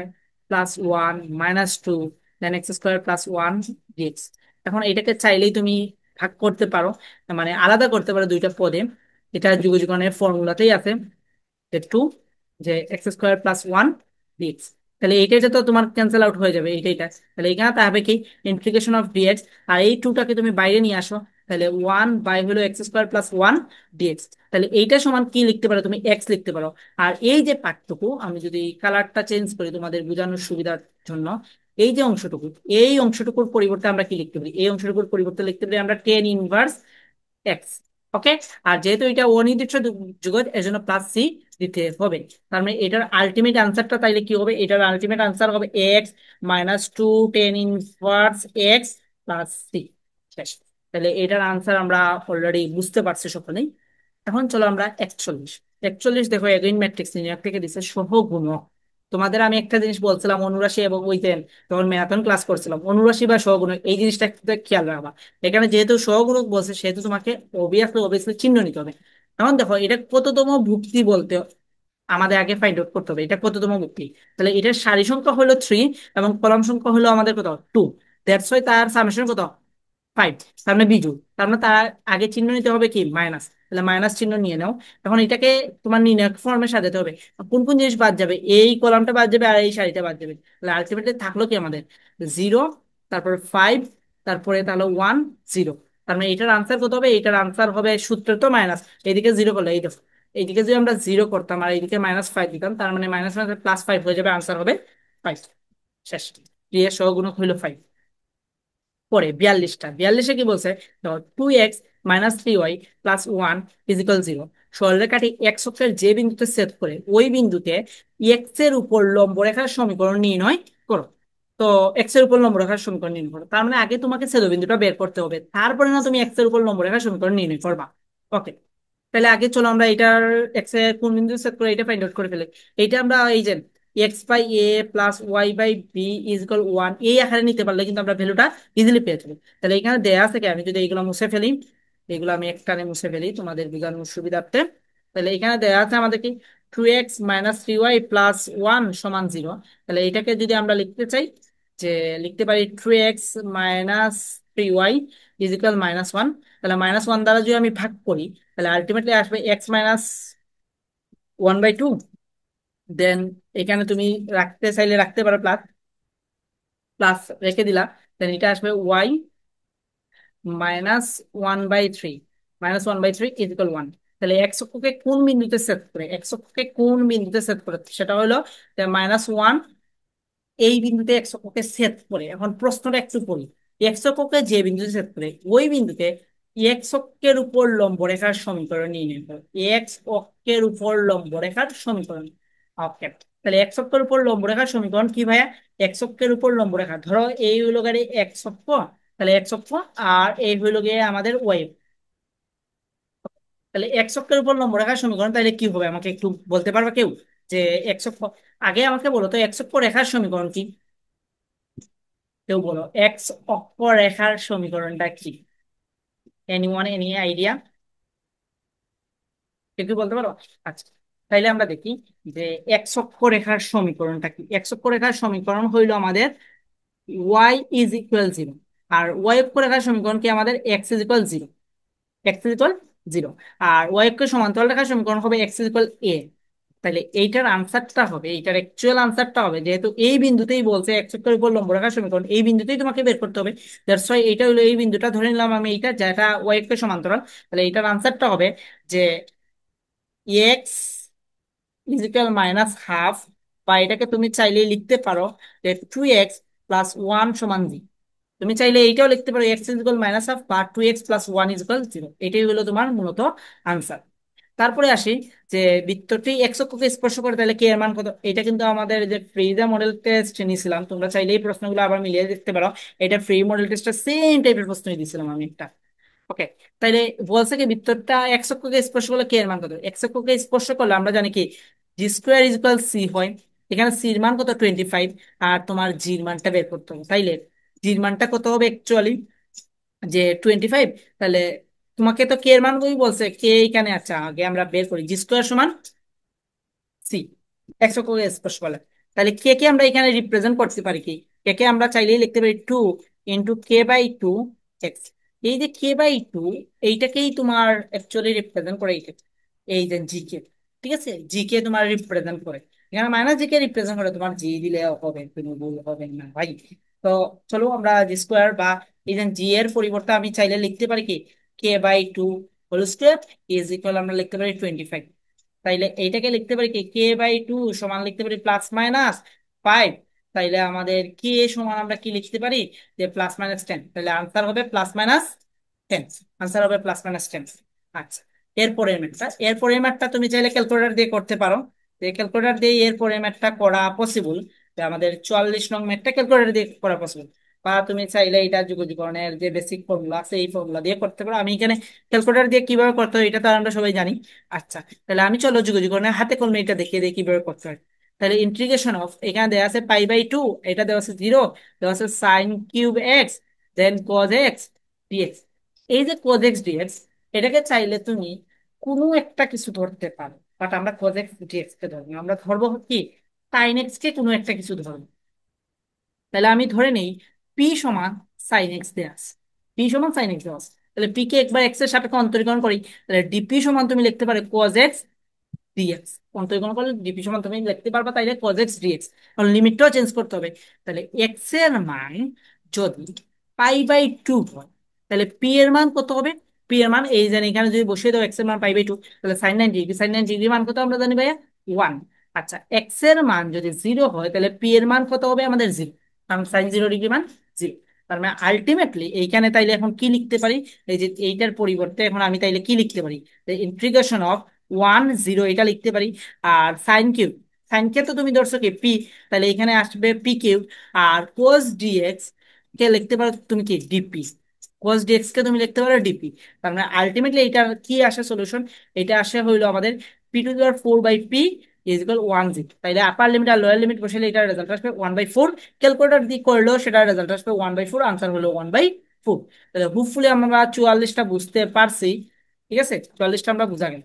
plus one minus two then x square plus one dx. এখন এটাকে চাইলেই তুমি ভাগ করতে পারো, মানে আলাদা করতে পারো দুইটা পদে। এটা যুগযুগনের ফর্মুলাতেই আছে, যে টু, যে x square plus one dx. তাহলে এইটাতে তো তোমার ক্যান্সেল আউট হয়ে যাবে এইটাইটা। তাহলে এখানে তা হবে কি ইন্টিগ্রেশন অফ ডিএক্স, আর এই টুটাকে তুমি বাইরে নিয়ে আসো, তাহলে ওয়ান বাই হলো x square plus one dx. তাহলে এইটা সমান কি লিখতে পারো তুমি, এক্স লিখতে পারো। আর এই যে পার্টটুকু আমি যদি কালারটা চেঞ্জ করি তোমাদের বোঝানোর সুবিধার জন্য, এই যে অংশটুকু, এই অংশটুকুর পরিবর্তে আমরা কি লিখতে পারি, এই অংশটুকুর পরিবর্তে লিখতে পারি আমরা টেন ইনভার্স এক্স। ওকে। আর যেহেতু এটা অনির্দিষ্ট জগৎ এর জন্য প্লাস সি দিতে হবে। তার মানে এটার আলটিমেট আনসারটা তাইলে কি হবে, এটার আলটিমেট আনসার হবে x minus two tan inverse x plus c. শেষ। তাহলে এটার আনসার আমরা অলরেডি বুঝতে পারছি সকলেই। এখন চলো আমরা 41। 41 দেখো এগেইন ম্যাট্রিক্স নির্ণয় থেকে দিচ্ছে সহগুণক। তোমাদের আমি একটা জিনিস বলছিলাম অনুরাশি এবং ওইতেন, তখন ম্যাথন ক্লাস করছিলাম, অনুরাশি বা সহগুণক এই জিনিসটা একটু খেয়াল রাখবা। এখানে যেহেতু সহগুণক বলছে সেহেতু তোমাকে অবভিয়াসলি চিহ্ন নিতে হবে। এখন দেখো এটা কততম ভুক্তি বলতে আমাদের আগে ফাইন্ড আউট করতে হবে এটা কততম ভুক্তি। তাহলে এটার সারি সংখ্যা হলো থ্রি এবং কলাম সংখ্যা হলো আমাদের কত, টু। দ্যাটস ওয়াই তার সামেশন কত, ফাইভ। তার মানে বিজোড়, তার মানে তার আগে চিহ্ন নিতে হবে কি মাইনাস, তাহলে মাইনাস চিহ্ন নিয়ে নাও। এখন এটাকে তোমার নির্ণায়ক ফর্মে সাজাতে হবে। কোন কোন জিনিস বাদ যাবে, এই কলামটা বাদ যাবে আর এই সারিটা বাদ যাবে। তাহলে আলটিমেটলি থাকলো কি আমাদের জিরো, তারপর ফাইভ, তারপরে তাহলে ওয়ান, জিরো। তার মানে এটার আনসার কত হবে, এটার আনসার হবে সূত্র তো মাইনাস, এইদিকে জিরো করলে এই দেখো, এইদিকে যদি আমরা জিরো করতাম আর এইদিকে মাইনাস ফাইভ দিতাম, তার মানে মাইনাস মাইনাস প্লাস ফাইভ হয়ে যাবে, আনসার হবে ফাইভ। শেষ। এর সহগুণক হইলো ফাইভ। পরে 42টা, 42-এ কি বলছে, two x minus three y plus one is equal zero. সরলরেখাটি এক্স অক্ষের যে বিন্দুতে ছেদ করে ওই বিন্দুতে এক্স এর উপর লম্ব রেখার সমীকরণ নির্ণয় করো। তো এক্স এর উপর লম্ব রেখার সমীকরণ নির্ণয় করো, তার মানে আগে তোমাকে ছেদ বিন্দুটা বের করতে হবে, তারপরে না তুমি এক্স এর উপর লম্ব রেখার সমীকরণ নির্ণয় করবা। ওকে। তাহলে আগে চলো আমরা এটার এক্স এর কোন বিন্দু সেট করে এটা ফাইন্ড আউট করে ফেলি। এইটা আমরা এই যে x by a plus y by b is equal one এই আকারে নিতে পারলে কিন্তু আমরা ভ্যালুটা ইজিলি পেয়ে যাবো। তাহলে এখানে দেয়া আছে কি, আমি যদি এইগুলো মুছে ফেলি, এগুলো আমি একটানে মুছে ফেলি তোমাদের বোঝানোর সুবিধার্থে। তাহলে এখানে দেয়া আছে আমাদের কি two x minus three y plus one সমান জিরো। তাহলে এটাকে যদি আমরা লিখতে চাই, যে লিখতে পারি two x minus three y is equal minus one. তাহলে মাইনাস ওয়ান দ্বারা যদি আমি ভাগ করি, তাহলে আলটিমেটলি আসবে x minus one by two. Then এখানে তুমি রাখতে চাইলে রাখতে পারো প্লাস, প্লাস রেখে দিলা। দেন এটা আসবে y minus one by three, minus one by three is equal one. তাহলে এক্স অক্ষকে কোন বিন্দুতে সেট করে, এক্স অক্ষকে কোন বিন্দুতে সেট করে সেটা হলো মাইনাস ওয়ান, এই বিন্দুতে এক্স অক্ষকে ছেদ করে। এখন প্রশ্নটা একটু পড়ি, এক্স অক্ষকে যে বিন্দুতে ছেদ করে ওই বিন্দুতে এক্স অক্ষের উপর লম্ব রেখার সমীকরণ নির্ণয় করো। এক্স অক্ষের উপর লম্ব রেখার সমীকরণ। ওকে। তাহলে এক্স অক্ষের উপর লম্ব রেখার সমীকরণ কি ভাইয়া, এক্স অক্ষের উপর লম্ব রেখা ধরো এই হইলো গাড়ি এক্স অক্ষ, তাহলে এক্স অক্ষ, আর এই হইলো গিয়ে আমাদের ওয়াই। তাহলে এক্স অক্ষের উপর লম্ব রেখার সমীকরণ তাহলে কি হবে আমাকে একটু বলতে পারবে কেউ, যে এক্স অক্ষ, আগে আমাকে বলো তো এক্স অক্ষ রেখার সমীকরণ কি, কেউ বলো এক্স অক্ষ রেখার সমীকরণটা কি, এনিওয়ান এনি আইডিয়া, কেউ কি বলতে পারো? আচ্ছা, তাইলে আমরা দেখি যে এক্স অক্ষ রেখার সমীকরণটা কি। এক্স অক্ষ রেখার সমীকরণ হইলো আমাদের ওয়াই ইজ ইকুয়াল জিরো, আর ওয়াই অক্ষ রেখার সমীকরণ কি আমাদের x is equal zero, x is equal zero. আর ওয়াই অক্ষের সমান্তরাল রেখার সমীকরণ হবে এক্স ইজ ইকুয়াল এ। তাহলে এইটার আনসারটা হবে, এইটার অ্যাকচুয়াল আনসারটা হবে, যেহেতু এই বিন্দুতেই বলছে এক্স অক্ষের উপর লম্ব রেখার সমীকরণ, এই বিন্দুতেই তোমাকে বের করতে হবে। দ্যাটস ওয়াই এইটা হলো এই বিন্দুটা ধরে নিলাম আমি, এইটা যেটা ওয়াই অক্ষের সমান্তরাল। তাহলে এইটার আনসারটা হবে যে এক্স ইজিক্যাল মাইনাস হাফ, বা এটাকে তুমি চাইলেই লিখতে পারো যে টু এক্স প্লাস ওয়ান সমান জি। তুমি চাইলে এইটাও লিখতে পারো এক্স ইজিক্যাল মাইনাস হাফ বা two x plus one is equal zero. এটাই হলো তোমার মূলত আনসার। তারপরে আসি যে বৃত্তটি এক্স অক্ষকে স্পর্শ করে, তাহলে কে এর মান কত। এটা কিন্তু আমাদের যে ফ্রিজা মডেল টেস্ট নিয়েছিলাম, তোমরা চাইলে এই প্রশ্নগুলো আবার মিলিয়ে দেখতে পারো। এটা ফ্রি মডেল টেস্টটা সেম টাইপের প্রশ্নই দিয়েছিলাম আমি একটা। ওকে। তাইলে বলছে কি বৃত্তটা এক্স অক্ষকে স্পর্শ করলে কে এর মান কত, এক্স অক্ষকে স্পর্শ করলে আমরা জানি কি G square is equal C হয়। এখানে সির মান কত 25, আর তোমার জির মানটা বের করতে হবে। তাইলে জির মানটা কত হবে অ্যাকচুয়ালি, যে 25। তাহলে তোমাকে তো কে এর মান বলছে, কে এখানে, আচ্ছা আগে আমরা বের করি জি স্কোয়ার সমান সি, এক্স অক্ষকে স্পর্শ করলে। তাহলে কে কে আমরা এখানে রিপ্রেজেন্ট করতে পারি কি? কে কে আমরা চাইলেই লিখতে পারি 2 × k/2 এক্স। এই যে k/2, এইটাকেই তোমার অ্যাকচুয়ালি রিপ্রেজেন্ট করে এইটা, এই যে জি কে। ঠিক আছে, জি কে তোমার রিপ্রেজেন্ট করে। এখানে মাইনাস জি কে রিপ্রেজেন্ট করে, তোমার জি দিলে হবে, কোনো ভুল হবে না ভাই। তো চলো আমরা জি স্কোয়ার বা এই যে জি এর পরিবর্তে আমি চাইলে লিখতে পারি কি, k/2 whole square is equal, আমরা লিখতে পারি 25। তাইলে এইটাকে লিখতে পারি কি, k/2 সমান লিখতে পারি +-5। তাইলে আমাদের কে সমান আমরা কি লিখতে পারি, যে +-10। তাহলে আনসার হবে +-10। আনসার হবে +-10। আচ্ছা, এরপরের ম্যাথটা তুমি চাইলে ক্যালকুলেটর দিয়ে করতে পারো। যে ক্যালকুলেটর দিয়ে এরপরের ম্যাথটা করা পসিবল, আমাদের 44 নং ম্যাথটা ক্যালকুলেটর দিয়ে করা পসিবল। বা তুমি চাইলে এটা যুগজীকরণের যে বেসিক ফর্মুলা আছে এই ফর্মুলা দিয়ে করতে পারো। আমি এখানে ক্যালকুলেটর দিয়ে কিভাবে করতে হয় এটা তো আমরা সবাই জানি। আচ্ছা, তাহলে আমি চলো যুগজীকরণের হাতে কলমে এটা দেখিয়ে দিই কিভাবে করতে হয়। তাহলে ইন্টিগ্রেশন অফ, এখানে দেওয়া আছে π/2, এটা দেওয়া আছে 0, দেওয়া আছে sin³ x, দেন cos x dx। এই যে cos x dx, এটাকে চাইলে তুমি কোনো একটা কিছু ধরতে পারো, বাট আমরা cos x dx কে ধরবো না। আমরা ধরবো কি, sin x কে কোনো একটা কিছু ধরবো। তাহলে আমি ধরে নেই পি সমান সাইন এক্স দেওয়া আছে, পি সমান সাইন এক্স দেওয়া আছে। তাহলে পি কে একবার এক্স এর সাপেক্ষে অন্তরীকরণ করি। তাহলে ডিপি সমান তুমি লিখতে পারো cos x dx। অন্তরীকরণ করলে ডিপি সমান তুমি লিখতে পারবা তাইলে cos x dx। কারণ লিমিটটাও চেঞ্জ করতে হবে। তাহলে এক্স এর মান যদি π/2 হয়, তাহলে পি এর মান কত হবে? পি এর মান এই জানি, এখানে যদি বসিয়ে দাও এক্স এর মান π/2, তাহলে sin 90 ডিগ্রি, sin 90 ডিগ্রি মান কত আমরা জানি ভাইয়া? 1। আচ্ছা, এক্স এর মান যদি 0 হয় তাহলে পি এর মান কত হবে আমাদের? 0, কারণ sin 0 ডিগ্রি মান 0। তার মানে আলটিমেটলি এইখানে তাইলে এখন কি লিখতে পারি, এই যে এইটার পরিবর্তে এখন আমি তাইলে কি লিখতে পারি, ইন্টিগ্রেশন অফ 1 0 এটা লিখতে পারি। আর সাইন কিউব তো তুমি ধরছো কি পি, তাহলে এখানে আসবে p³। আর cos dx কে লিখতে পারো তুমি কি ডিপি, cos dx কে তুমি লিখতে পারো ডিপি। তার মানে আলটিমেটলি এটা কি আসে সলিউশন, এটা আসে হইলো আমাদের p⁴/p ইজ ইকুয়াল 1/0। তাইলে আপার লিমিট আর লোয়ার লিমিট বসাইলে এটা রেজাল্ট আসবে 1/4। ক্যালকুলেটর দিয়ে করলেও সেটা রেজাল্ট আসবে 1/4, আনসার হলো 1/4। তাহলে হোপফুলি আমরা 44টা বুঝতে পারছি। ঠিক আছে, 44টা আমরা বুঝা গেল।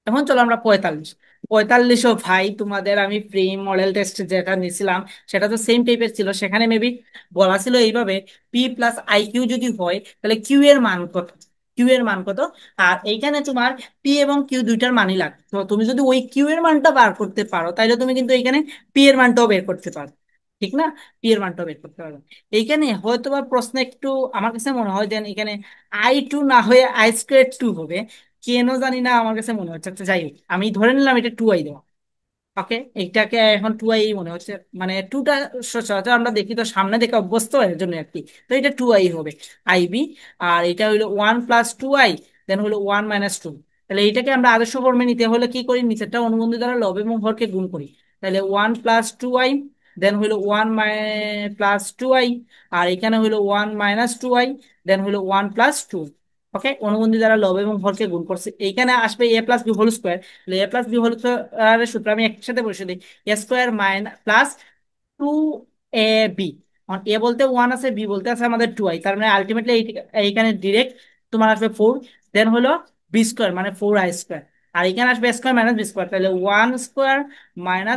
এখন চলো আমরা 45ও ভাই, তোমাদের আমি প্রি মডেল টেস্ট যেটা নিয়েছিলাম সেটা তো সেম টাইপের ছিল। সেখানে মেবি বলা ছিল এইভাবে, p+iq যদি হয় তাহলে কিউ এর মান কত, কিউ এর মান কত। আর এইখানে তোমার পি এবং কিউ দুইটার মানই লাগবে। তো তুমি যদি ওই কিউ এর মানটা বার করতে পারো তাহলে তুমি কিন্তু এইখানে পি এর মানটাও বের করতে পারো। ঠিক না? পি এর মানটাও বের করতে পারো। এইখানে হয়তো বা প্রশ্ন একটু আমার কাছে মনে হয় যে এখানে i2 না হয়ে i²2 হবে, কেন জানি না, আমার কাছে মনে হচ্ছে। আচ্ছা যাই হোক, আমি ধরে নিলাম এটা 2i দেওয়া। ওকে, এইটাকে এখন 2i মনে হচ্ছে, মানে টুটা সচরাচর আমরা দেখি তো সামনে দেখে অভ্যস্ত এর জন্য আর কি। তো এটা 2i হবে, আইবি। আর এটা হইলো 1+2i, দেন হলো 1 - 2। তাহলে এইটাকে আমরা আদর্শ ফর্মে নিতে হলে কি করি, নিচেরটা অনুবন্ধী দ্বারা লব এবং হরকে গুণ করি। তাহলে 1+2i, দেন হইলো 1+2i, আর এখানে হইলো 1 - 2i, দেন হইলো 1+2। ওকে, অনুবন্ধী দ্বারা লব এবং হরকে গুণ করছে, এইখানে আসবে a+b whole square. a+b whole স্কোয়ারের সূত্র আমি একসাথে বসে দিই, a² - +2ab। এ বলতে 1 আছে, বি বলতে আছে আমাদের 2i, তার মানে আলটিমেটলি এইখানে ডিরেক্ট তোমার আসবে 4। দেন হলো b² মানে 4i²। আর এখানে আসবে a² - b², তাহলে 1²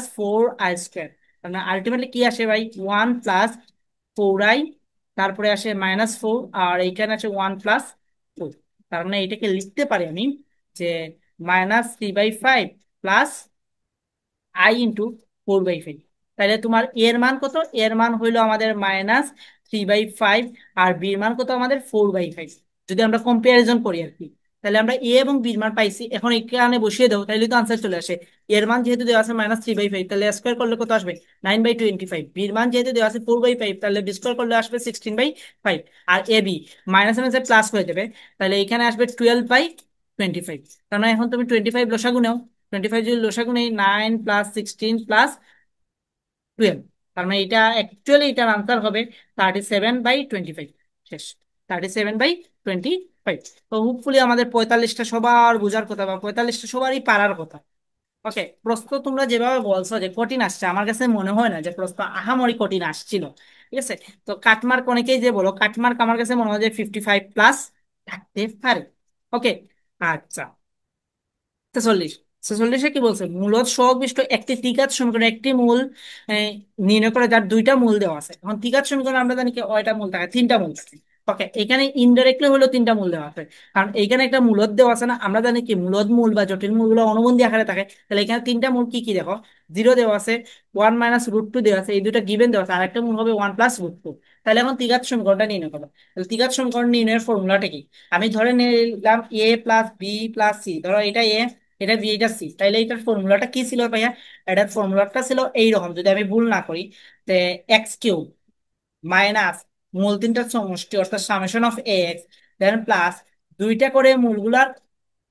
- 4i²। তার মানে আলটিমেটলি কি আসে ভাই, 1+4i, তারপরে আসে -4, আর এইখানে আছে 1+4। তার মানে এটাকে লিখতে পারি আমি যে -3/5 প্লাস i × 4/5। তাহলে তোমার এর মান কত, এর মান হইলো আমাদের -3/5, আর বির মান কত আমাদের 4/5। যদি আমরা কম্পারিজন করি আর কি, তাহলে আমরা এ এবং বির মান পাইছি, এখন এখানে বসিয়ে দাও তাহলে তো আনসার চলে আসে। এর মান যেহেতু দেওয়া আছে -3/5, তাহলে স্কোয়ার করলে কত আসবে, 9/25। বির মান যেহেতু দেওয়া আছে 4/5, তাহলে বি স্কোয়ার করলে আসবে 16/5। আর এ বি মাইনাস মাইনাসে প্লাস হয়ে যাবে, তাহলে এখানে আসবে 12/25। তার মানে এখন তুমি 25 লসাগু নাও। 25 যদি লসাগু নেই, 9+16+12। তার মানে এটা অ্যাকচুয়ালি এটার আনসার হবে 37/25। শেষ, 37/25। তো হোপফুলি আমাদের 45টা সবার বোঝার কথা, বা 45টা সবারই পারার কথা। ওকে, প্রশ্ন তোমরা যেভাবে বলছো যে কঠিন আসছে, আমার কাছে মনে হয় না যে প্রশ্ন আহামরি কঠিন আসছিল। ঠিক আছে, তো কাটমার্ক অনেকেই যে বলো, কাটমার্ক আমার কাছে মনে হয় যে 55+ থাকতে পারে। ওকে, আচ্ছা, 46। ছেচল্লিশে কি বলছে, মূলত সহবিষ্ট একটি দ্বিঘাত সমীকরণ একটি মূল আহ, নির্ণয় করে যার দুইটা মূল দেওয়া আছে। এখন দ্বিঘাত সমীকরণ আমরা জানি কি কয়টা মূল থাকে, তিনটা মূল থাকে। ওকে, এখানে ইনডাইরেক্টলি হলো তিনটা মূল দেওয়া আছে, কারণ এখানে একটা মূলদ দেওয়া আছে না, আমরা জানি কি মূলদ মূল বা জটিল মূল গুলো অনুবন্ধী আকারে থাকে। তাহলে এখানে তিনটা মূল কি কি দেখো, জিরো দেওয়া আছে, 1 - √2 দেওয়া আছে, এই দুটা গিভেন দেওয়া আছে, আর একটা মূল হবে 1 + √2। তাহলে এখন দ্বিঘাত সমীকরণটা নির্ণয় করো। তাহলে দ্বিঘাত সমীকরণ নির্ণয়ের ফর্মুলাটা কি, আমি ধরে নিলাম a + b + c, ধরো এটা এ, এটা বি, এটা সি, তাইলে এটার ফর্মুলাটা কি ছিল ভাইয়া? এটার ফর্মুলাটা ছিল এইরকম, যদি আমি ভুল না করি, যে x³ মাইনাস মূল তিনটার সমষ্টি অর্থাৎ summation of x, then plus দুইটা করে মূলগুলার,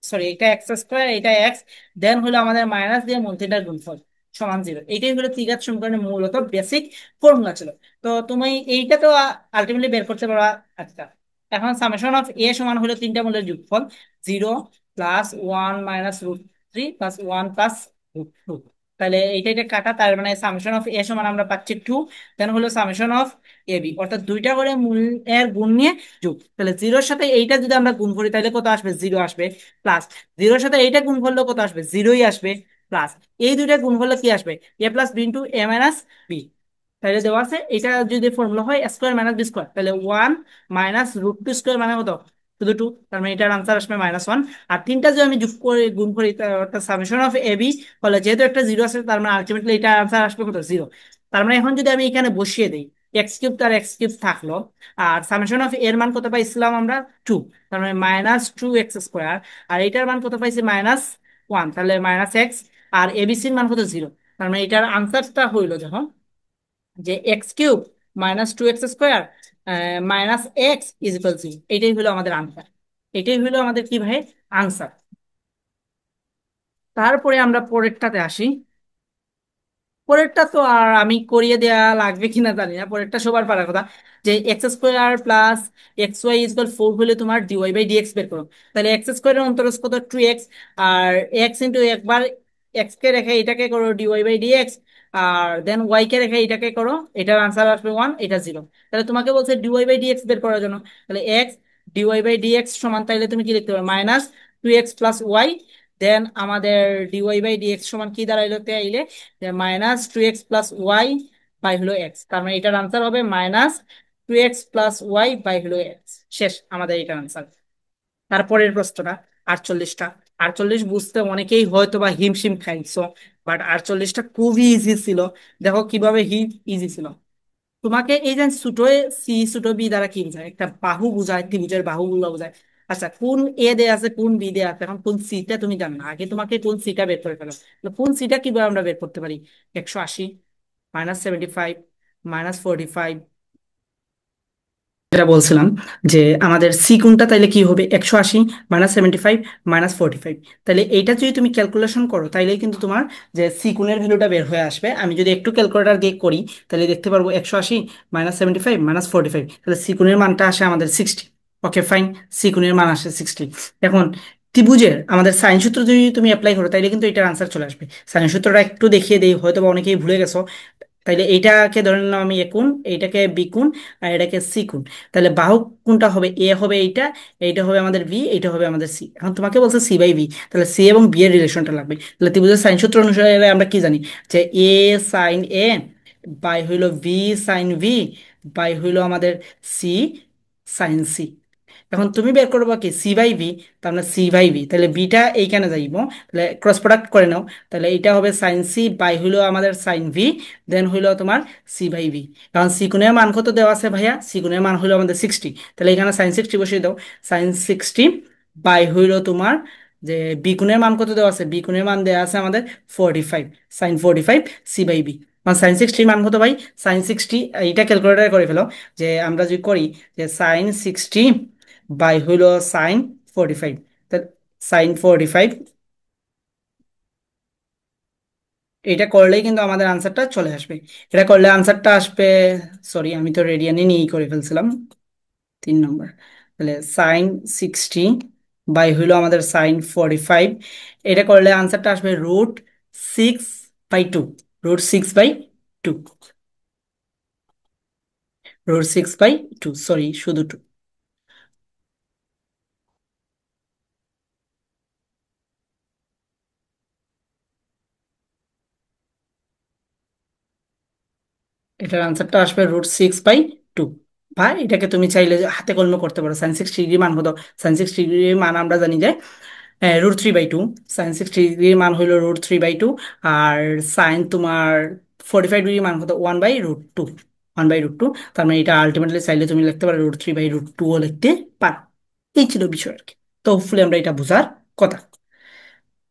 সরি এটা x², এটা এক্স, দেন হলো আমাদের মাইনাস দিয়ে মূল তিনটার গুণফল সমান 0। এইটাই হলো ত্রিঘাত সমীকরণের মূলত বেসিক ফর্মুলা ছিল। তো তুমি এইটা তো আলটিমেটলি বের করতে পারবা। আচ্ছা, এখন সামেশন অফ এ সমান হলো তিনটা মূলের যোগফল, 0 + 1 - √3 + 1 + √2। তাহলে এইটা এটা কাটা, তার মানে সামেশন অফ এ সমান আমরা পাচ্ছি 2, দেন হলো সামেশন অফ এ বি, অর্থাৎ দুইটা করে মূল এর গুণ নিয়ে যোগ। তাহলে জিরোর সাথে এইটা যদি আমরা গুণ করি তাহলে কত আসবে, 0 আসবে, প্লাস জিরোর সাথে এইটা গুণ করলে কত আসবে, 0ই আসবে, প্লাস এই দুইটা গুণ করলে কি আসবে, a + b * a - b। তাহলে দেওয়া আছে এটা যদি ফর্মুলা হয় a² - b², তাহলে 1 - √2² মানে কত, শুধু 2, তার মানে এটার আনসার আসবে -1। আর তিনটা যদি আমি যোগ করে গুণ করি অর্থাৎ সামেশন অফ এ বি হলে, যেহেতু একটা 0 আছে তার মানে আলটিমেটলি এটা আনসার আসবে কত, 0। তার মানে এখন যদি আমি এখানে বসিয়ে দিই, x³ তার x³ থাকলো, আর সামেশন অফ এর মান কত পাইছিলাম আমরা, 2, তার মানে -2x²। আর এটার মান কত পাইছি, -1, তাহলে -x। আর এবিসির মান কত, 0। তার মানে এটার আনসারটা হইলো যখন, যে x³ -2x² -x = 0, এটাই হলো আমাদের আনসার। এটাই হলো আমাদের কি ভাই, আনসার। তারপরে আমরা পরেরটাতে আসি। পরেরটা তো আর আমি করিয়ে দেয়া লাগবে কিনা জানি না, পরেরটা সবার পারার কথা, যে x² + xy = 4 হলে তোমার dy/dx বের করো। তাহলে x² এর অন্তরজ কত, 2x, আর x ইন্টু একবার x কে রেখে এটাকে করো dy/dx, আর দেন y কে রেখে এটাকে করো, এটার আনসার আসবে 1, এটা 0। তাহলে তোমাকে বলছে dy/dx বের করার জন্য, তাহলে x dy/dx সমান, তাইলে তুমি কি লিখতে পারো, -2x + y, দেন আমাদের dy/dx সমান কি দাঁড়াইলো তাইলে, -2x + y বাই হলো এক্স। তার মানে এটার আনসার হবে -2x + y বাই হলো এক্স। শেষ আমাদের এটার আনসার। তারপরের প্রশ্নটা 48টা। 48 বুঝতে অনেকেই হয়তো বা হিমশিম খাইছো, বাট 48টা খুবই ইজি ছিল। দেখো কিভাবে ইজি ছিল। তোমাকে এই যে ছোট সি ছোট বি দ্বারা কি বোঝায়, একটা বাহু বোঝায়, ত্রিভুজের বাহুগুলো বোঝায়। আচ্ছা, কোন এ দে আছে, কোন বি দে আছে, এখন কোন সিটা তুমি জানো না, আগে তোমাকে কোন সিটা বের করে ফেলো। কোন সিটা কিভাবে আমরা বের করতে পারি, 180, -75, -45, যেটা বলছিলাম, যে আমাদের সি কোনটা, তাইলে কি হবে, 180, -75, -45। তাহলে এইটা যদি তুমি ক্যালকুলেশন করো তাইলে কিন্তু তোমার যে সি কোণের ভ্যালুটা বের হয়ে আসবে। আমি যদি একটু ক্যালকুলেটর দিয়ে করি তাহলে দেখতে পারবো 180, -75, -45, তাহলে সি কোণের মানটা আসে আমাদের 60। ওকে ফাইন, সি কোণের মান আসে 60। এখন ত্রিভুজের আমাদের সাইন সূত্র যদি তুমি অ্যাপ্লাই করো তাইলে কিন্তু এটার আনসার চলে আসবে। সাইন সূত্রটা একটু দেখিয়ে দেই, হয়তো বা অনেকেই ভুলে গেছো। তাইলে এইটাকে ধরে নিলাম আমি এ কোণ, এইটাকে বি কোণ, আর এটাকে সি কোণ। তাহলে বাহু কোনটা হবে, এ হবে এইটা, এইটা হবে আমাদের বি, এইটা হবে আমাদের সি। এখন তোমাকে বলছে c/b, তাহলে সি এবং বি এর রিলেশনটা লাগবে। তাহলে ত্রিভুজের সাইন সূত্র অনুসারে আমরা কি জানি, যে এ সাইন এ বাই হইলো বি সাইন ভি বাই হইলো আমাদের সি সাইন সি। এখন তুমি বের করবো কি, c/b, তার মানে c/b, তাহলে বিটা এইখানে যাইব, তাহলে ক্রস প্রোডাক্ট করে নাও। তাহলে এইটা হবে সাইন সি বাই হইলো আমাদের সাইন ভি, দেন হইলো তোমার c/b। কারণ সি কোণের মান কত দেওয়া আছে ভাইয়া, সি কোণের মান হইলো আমাদের 60, তাহলে এখানে সাইন 60 বসিয়ে দাও। সাইন 60 বাই হইলো তোমার, যে বি কোণের মান কত দেওয়া আছে, বি কোণের মান দেওয়া আছে আমাদের 45, সাইন 45 c/b। সাইন 60 মান কত ভাই, সাইন 60, এইটা ক্যালকুলেটার করে ফেলো, যে আমরা যদি করি, যে সাইন 60 বাই হইল সাইন 45, সাইন 45, এটা করলেই কিন্তু আমাদের আনসারটা চলে আসবে। এটা করলে আনসারটা আসবে, সরি আমি তো রেডিয়ানে নিয়েই করে ফেলছিলাম, 3 নম্বর। তাহলে সাইন 60 বাই হইলো আমাদের সাইন 45, এটা করলে আনসারটা আসবে √6/2, √6/2, √6/2, সরি শুধু 2। এটার আনসারটা আসবে √6/2। বা এটাকে তুমি চাইলে যে হাতে কলমে করতে পারো। sin 60 ডিগ্রি মান হতো, sin 60 ডিগ্রির মান আমরা জানি যে √3/2। sin 60 ডিগ্রির মান হইলো √3/2। আর সাইন তোমার 45 ডিগ্রি মান হতো ওয়ান বাই √2। 1/√2। তার মানে এটা আলটিমেটলি চাইলে তুমি লিখতে পারো √3/√2ও লিখতে পারো। এই ছিল বিষয় আর কি। তো হোপফুলি আমরা এটা বোঝার কথা।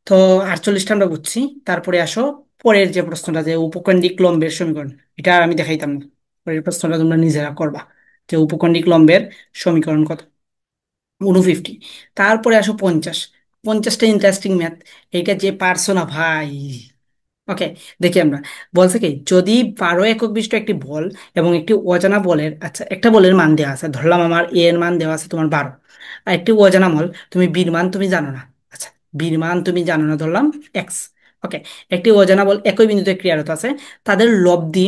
তো 48টা আমরা বুঝছি। তারপরে আসো পরের যে প্রশ্নটা, যে উপকেন্দ্রিক লম্বের সমীকরণ। এটা আর আমি দেখাইতাম না, পরের প্রশ্নটা তোমরা নিজেরা করবা, যে উপকেন্দ্রিক লম্বের সমীকরণ কত। 59। তারপরে আসো 50। 50টা ইন্টারেস্টিং ম্যাথ। এইটা যে পারছো না ভাই। ওকে, দেখি আমরা। বলছে কি, যদি 12 একক বিশিষ্ট একটি বল এবং একটি অজানা বলের, আচ্ছা একটা বলের মান দেওয়া আছে, ধরলাম আমার এ এর মান দেওয়া আছে তোমার 12। আর একটি অজানা বল, তুমি বির মান তুমি জানো না। আচ্ছা, বির মান তুমি জানো না, ধরলাম এক্স। ওকে, একটি অজানা বল একই বিন্দুতে ক্রিয়ারত আছে, তাদের লব্ধি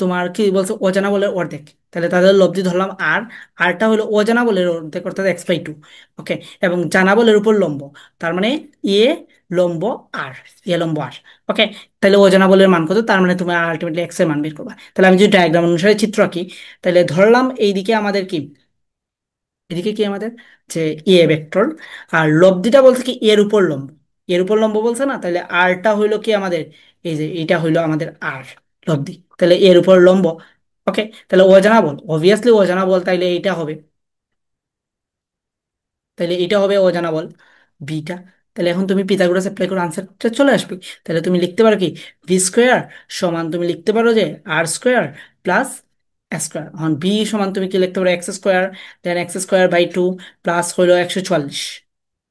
তোমার কি বলছে, অজানা বলের অর্ধেক। তাহলে তাদের লব্ধি ধরলাম আর, আরটা হলো অজানা বলের অর্ধেক অর্থাৎ x/2। ওকে, এবং জানা বলের উপর লম্ব, তার মানে এ লম্ব আর, এ লম্ব আর। ওকে, তাহলে অজানা বলের মান কত, তার মানে তুমি আলটিমেটলি এক্স এর মান বের করবা। তাহলে আমি যদি ডায়াগ্রাম অনুসারে চিত্র আঁকি, তাহলে ধরলাম এইদিকে আমাদের কি, এদিকে কি আমাদের যে এ ভেক্টর, আর লব্ধিটা বলছে কি এর উপর লম্ব। এর উপর লম্ব বলছে না, তাহলে আরটা হইলো কি আমাদের, এই যে এইটা হইলো আমাদের আর লব্ধি, তাহলে এর উপর লম্ব। ওকে, তাহলে অজানা বল, অবভিয়াসলি অজানা বল, তাইলে এইটা হবে, তাহলে এটা হবে অজানা বল বিটা। তাহলে এখন তুমি পিথাগোরাস অ্যাপ্লাই করে আনসারটা চলে আসবে। তাহলে তুমি লিখতে পারো কি, ভি স্কোয়ার সমান তুমি লিখতে পারো যে আর স্কোয়ার প্লাস স্কোয়ার। এখন বি সমান তুমি কি লিখতে পারো, x² then x² by 2 plus হলো 144।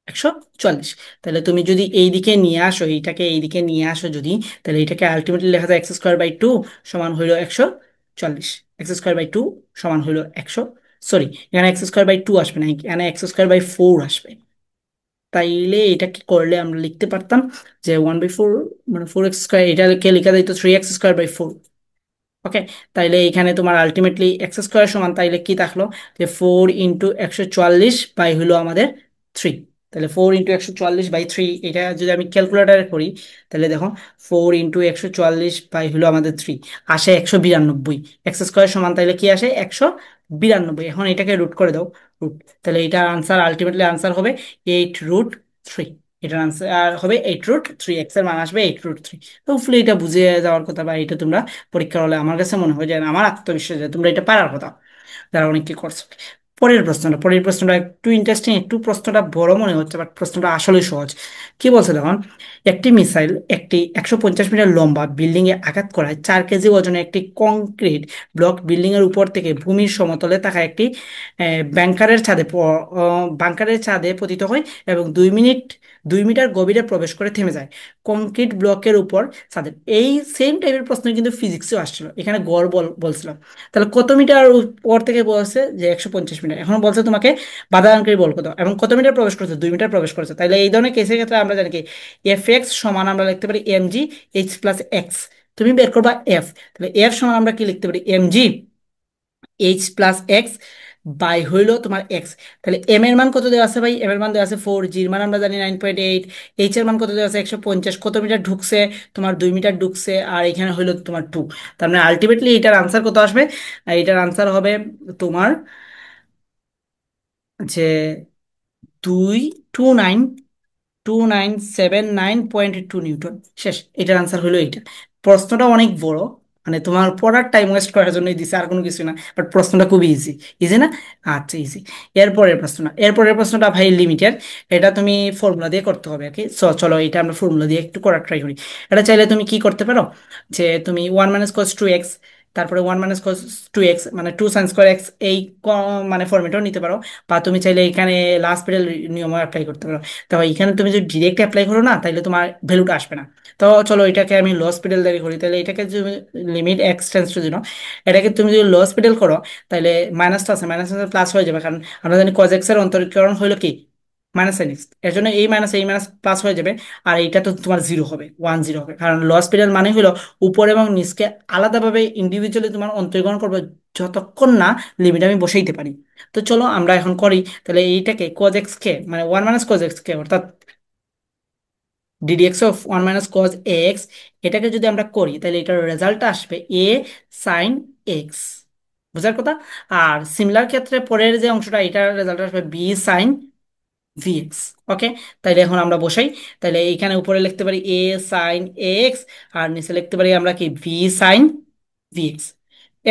144। তাহলে তুমি যদি এই দিকে নিয়ে আসো, এইটাকে এই দিকে নিয়ে আসো যদি, তাহলে এটাকে আলটিমেটলি লেখা যায় x² বাই 2 সমান হইলো 144। x² বাই 2 সমান হইলো 100, সরি এখানে x² বাই 2 আসবে না, এখানে x² বাই 4 আসবে। তাইলে এটা কি করলে আমরা লিখতে পারতাম যে 1/4, মানে 4x², এটাকে লেখা যেত 3x² বাই 4। ওকে, তাইলে এখানে তোমার আলটিমেটলি x² সমান তাইলে কি থাকলো, যে 4 × 144 বাই হলো আমাদের 3। তাহলে 4 × 144/3, এটা যদি আমি ক্যালকুলেটারে করি, তাহলে দেখো 4 × 144 বাই হলো আমাদের 3, আসে 192। x² সমান তাইলে কি আসে, 192। এখন এটাকে রুট করে দাও, রুট। তাহলে এটার আনসার আলটিমেটলি আনসার হবে 8√3। এটার আনসার হবে 8√3, এক্স এর মান আসবে 8√3। তো হোপফুলি এটা বুঝে যাওয়ার কথা, বা এটা তোমরা পরীক্ষার হলে আমার কাছে মনে হয় যে, আমার আত্মবিশ্বাস যে তোমরা এটা পারার কথা, যারা অনেকে করছো। পরের প্রশ্নটা একটু ইন্টারেস্টিং, একটু প্রশ্নটা বড় মনে হচ্ছে, বাট প্রশ্নটা আসলে সহজ। কি বলছে দেখুন, একটি মিসাইল একটি 150 মিটার লম্বা বিল্ডিং এ আঘাত করায় 4 কেজি ওজনের একটি কংক্রিট ব্লক বিল্ডিং এর উপর থেকে ভূমির সমতলে থাকা একটি বাংকারের ছাদে পতিত হয় এবং 2 মিটার গভীরে প্রবেশ করে থেমে যায়। কংক্রিট ব্লকের উপর ছাদে, এই সেম টাইপের প্রশ্ন কিন্তু ফিজিক্সেও আসছিল, এখানে গড় বলছিলাম। তাহলে কত মিটার উপর থেকে বলছে, যে 150 মিটার। এখন বলছে তোমাকে বাধাদানকারী বল কত এবং কত মিটার প্রবেশ করেছে, 2 মিটার প্রবেশ করেছে। তাহলে এই ধরনের কেসের ক্ষেত্রে আমরা জানি কি, Fx সমান আমরা লিখতে পারি mg h+x। তুমি বের করবা এফ, তাহলে এফ সমান আমরা কি লিখতে পারি, mg h+x বাই হইলো তোমার এক্স। তাহলে এম এর মান কত দেওয়া আছে ভাই, এম এর মান দেওয়া আছে 4, জির মান আমরা জানি 9.8, এইচ এর মান কত দেওয়া আছে 150, কত মিটার ঢুকছে, তোমার 2 মিটার ঢুকছে, আর এখানে হইলো তোমার 2। তার মানে আলটিমেটলি এটার আনসার কত আসবে, এটার আনসার হবে তোমার যে 22979.2 নিউটন। শেষ, এটার আনসার হলো এইটা। প্রশ্নটা অনেক বড়, মানে তোমার পড়ার টাইম ওয়েস্ট করার জন্যই দিছে, আর কোনো কিছু না। বাট প্রশ্নটা খুবই ইজি, ইজি না? আচ্ছা, ইজি। এরপরের প্রশ্নটা ভাই লিমিটেড। এটা তুমি ফর্মুলা দিয়ে করতে হবে আর কি। চলো এটা আমরা ফর্মুলা দিয়ে একটু করার ট্রাই করি। এটা চাইলে তুমি কি করতে পারো, যে তুমি 1 - cos 2x, তারপরে 1 - cos 2x মানে 2 sin²x, এই মানে ফর্মেটও নিতে পারো। বা তুমি চাইলে এখানে লাস্ট পিরিয়ড নিয়ম অ্যাপ্লাই করতে পারো। তো এখানে তুমি যদি ডিরেক্ট অ্যাপ্লাই করো না, তাহলে তোমার ভ্যালুটা আসবে না। তো চলো এটাকে আমি লস পিডাল দিয়ে করি। তাহলে এটাকে যদি লিমিট x টেন্স টু 0, এটাকে তুমি যদি লস পিডাল করো, তাহলে মাইনাসটা আছে, মাইনাস প্লাস হয়ে যাবে, কারণ আমরা জানি cos x এর অন্তরীকরণ হলো কি, -sin x। এর জন্য এই মাইনাস প্লাস হয়ে যাবে। আর এইটা তো তোমার 0 হবে, 1 0 হবে, কারণ লস পিডাল মানে হলো উপর এবং নিচকে আলাদাভাবে ইন্ডিভিজুয়ালি তোমার অন্তরীকরণ করবে, যতক্ষণ না লিমিট আমি বসাইতে পারি। তো চলো আমরা এখন করি। তাহলে এইটাকে cos x কে, মানে 1 - cos x কে, অর্থাৎ ddx অফ 1 - cos x, এটাকে যদি আমরা করি, তাহলে এটার রেজাল্ট আসবে a sin এক্স, বুঝার কথা। আর সিমিলার ক্ষেত্রে পরের যে অংশটা, এটার রেজাল্ট আসবে বি সাইন ভিএক্স। ওকে, তাইলে এখন আমরা বসাই। তাইলে এইখানে উপরে লিখতে পারি এ সাইন এক্স, আর নিচে লিখতে পারি আমরা কি ভি সাইন ভিএক্স।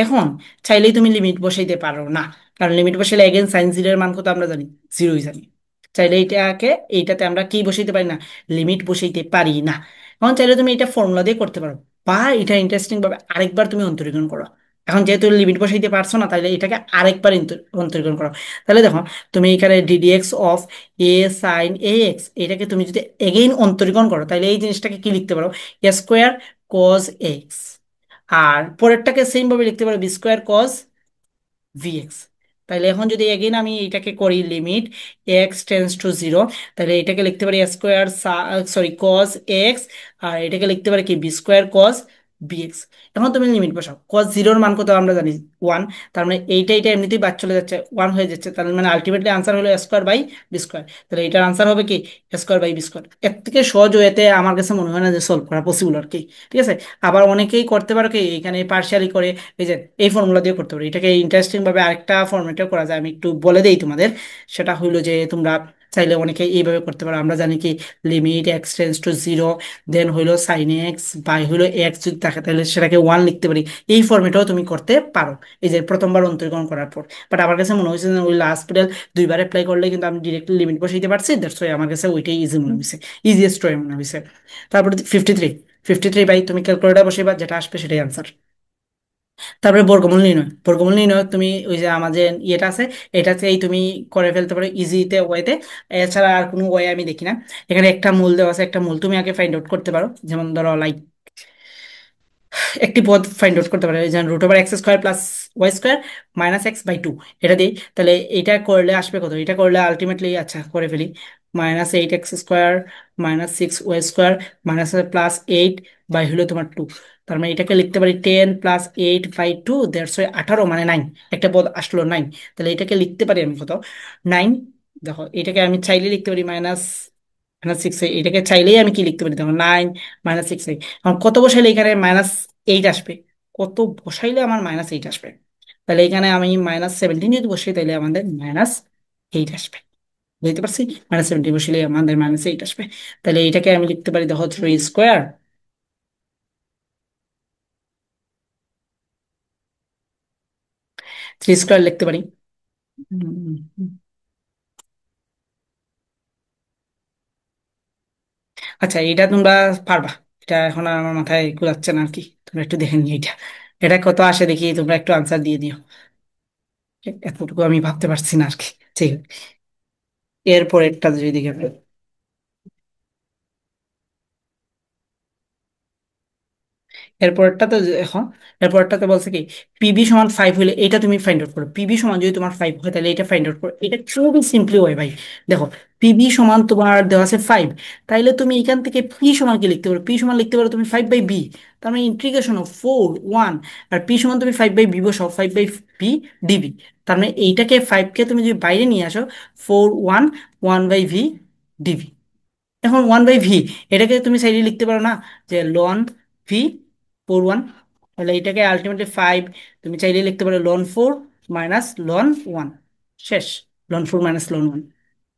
এখন চাইলেই তুমি লিমিট বসাইতে পারো না, কারণ লিমিট বসাইলে এগেন সাইন জিরো এর মান কত আমরা জানি, জিরোই জানি। চাইলে এইটাকে, এইটাতে আমরা কি বসাইতে পারি না, লিমিট বসাইতে পারি না। এখন চাইলে তুমি এটা ফর্মুলা দিয়ে করতে পারো, বা এটা ইন্টারেস্টিং ভাবে আরেকবার তুমি অন্তরীকরণ করো। এখন যেহেতু লিমিট বসাইতে পারছো না, তাইলে এটাকে আরেকবার অন্তরীকরণ করো। তাহলে দেখো, তুমি এখানে d dx of a sine a x, এটাকে তুমি যদি এগেইন অন্তরীকরণ করো, তাহলে এই জিনিসটাকে কি লিখতে পারো, এ স্কোয়ার কজ এক্স। আর পরেরটাকে সেম ভাবে লিখতে পারো বি স্কোয়ার কজ ভিএক্স। তাহলে এখন যদি এগেইন আমি এটাকে করি limit x tends to zero, তাহলে এটাকে লিখতে পারি স্কোয়ার, সরি কজ এক্স। আর এটাকে লিখতে পারি কি বি স্কোয়ার কজ বিএক্স। এখন তুমি লিমিট বসাও, কজ জিরোর মান কত আমরা জানি, ওয়ান। তার মানে এইটা এইটা এমনিতেই বাদ চলে যাচ্ছে, ওয়ান হয়ে যাচ্ছে। তার মানে আলটিমেটলি আনসার হলো স্কোয়ার বাই বি স্কোয়ার। তাহলে এটার আনসার হবে কি স্কোয়ার বাই বি স্কোয়ার। এর থেকে সহজ ওয়েতে আমার কাছে মনে হয় না যে সলভ করা পসিবল আর কি। ঠিক আছে, আবার অনেকেই করতে পারো কি, এখানে পার্শিয়ালি করে এই যে এই ফর্মুলা দিয়ে করতে পারো। এটাকে ইন্টারেস্টিং ভাবে আরেকটা ফর্মেটেও করা যায়, আমি একটু বলে দেই তোমাদের। সেটা হইলো যে তোমরা চাইলে অনেকে এইভাবে করতে পারো। আমরা জানি কি limit x tends to zero, then হইলো সাইন এক্স বাই হইলো এক্স যদি থাকে, তাহলে সেটাকে ওয়ান লিখতে পারি। এই ফর্মেটেও তুমি করতে পারো, এই যে প্রথমবার অন্তরীকরণ করার পর। বাট আমার কাছে মনে হয়েছে যে ওই লাস্ট পেডাল দুইবার অ্যাপ্লাই করলে কিন্তু আমি ডিরেক্টলি লিমিট বসাইতে পারছি, দ্যাটস ওয়াই আমার কাছে ওইটাই ইজি মনে হয়েছে, ইজিয়েস্ট ওয়ে মনে হয়েছে। তারপরে 53, 53 বাই তুমি ক্যালকুলেটার বসিবা, যেটা আসবে সেটাই আনসার। তারপরে বর্গমূল নির্ণয়, বর্গমূল নির্ণয় তুমি ওই যে আমাদের ইয়েটা আছে, এটাতেই তুমি করে ফেলতে পারো ইজিতে ওয়েতে। এছাড়া আর কোনো ওয়ে আমি দেখি না। এখানে একটা মূল দেওয়া আছে, একটা মূল তুমি আগে ফাইন্ড আউট করতে পারো। যেমন ধরো লাইক একটি পদ ফাইন্ড আউট করতে পারো, যেমন root over x square plus y square minus x by two, এটা দিই। তাহলে এটা করলে আসবে কত, এটা করলে আলটিমেটলি, আচ্ছা করে ফেলি, minus eight x square minus six y square minus plus eight by হলো তোমার টু। তার মানে এটাকে লিখতে পারি ten plus eight by two, দেড়শো আঠারো মানে নাইন। একটা পদ আসলো নাইন, তাহলে এটাকে লিখতে পারি আমি কত, নাইন। দেখো এটাকে আমি চাইলে লিখতে পারি মাইনাস মাইনাস সিক্স, এটাকে চাইলেই আমি কি লিখতে পারি, দেখো নাইন মাইনাস সিক্স। এখন কত বসাইলে এখানে মাইনাস এইট আসবে, কত বসাইলে আমার মাইনাস এইট আসবে। তাহলে এখানে আমি মাইনাস সেভেন্টিন যদি বসাই, তাহলে আমাদের মাইনাস এইট আসবে। বুঝতে পারছি, মাইনাস সেভেন্টিন বসলে আমাদের মাইনাস এইট আসবে। তাহলে এটাকে আমি লিখতে পারি, দেখো থ্রি স্কোয়ার, থ্রি স্কোয়ার লিখতে পারি। উম, আচ্ছা এটা তোমরা পারবা, এটা এখন আর আমার মাথায় ঘুরাচ্ছে না আর কি। তোমরা একটু দেখে নিও এটা, এটা কত আসে দেখি, তোমরা একটু আনসার দিয়ে দিও। এতটুকু আমি ভাবতে পারছি না আর কি। ঠিক আছে, এরপর একটা যদি দেখে এরপরটা তো এখন, এরপরটাতে বলছে কি পিবি সমান ফাইভ হলে এটা তুমি ফাইন্ড আউট করো। পিবি সমান যদি তোমার ফাইভ হয়, তাহলে এটা ফাইন্ড আউট করো। এটা খুবই সিম্পলি হয় ভাই। দেখো পিবি সমান তোমার দেওয়া আছে ফাইভ, তাইলে তুমি এখান থেকে পি সমান কি লিখতে পারো, পি সমান লিখতে পারো তুমি ফাইভ বাই বি। তার মানে ইন্টিগ্রেশন অফ ফোর ওয়ান, আর পি সমান তুমি ফাইভ বাই বি বসাও, ফাইভ বাই বি ডিবি। তার মানে এইটাকে ফাইভকে তুমি যদি বাইরে নিয়ে আসো, four one one by v dv. এখন ওয়ান বাই ভি, এটাকে তুমি সাইডে লিখতে পারো না, যে লন ভি ফোর ওয়ান। তাহলে এটাকে আলটিমেটলি ফাইভ, তুমি চাইলে লিখতে পারো ln four minus ln one, শেষ, ln four minus ln one.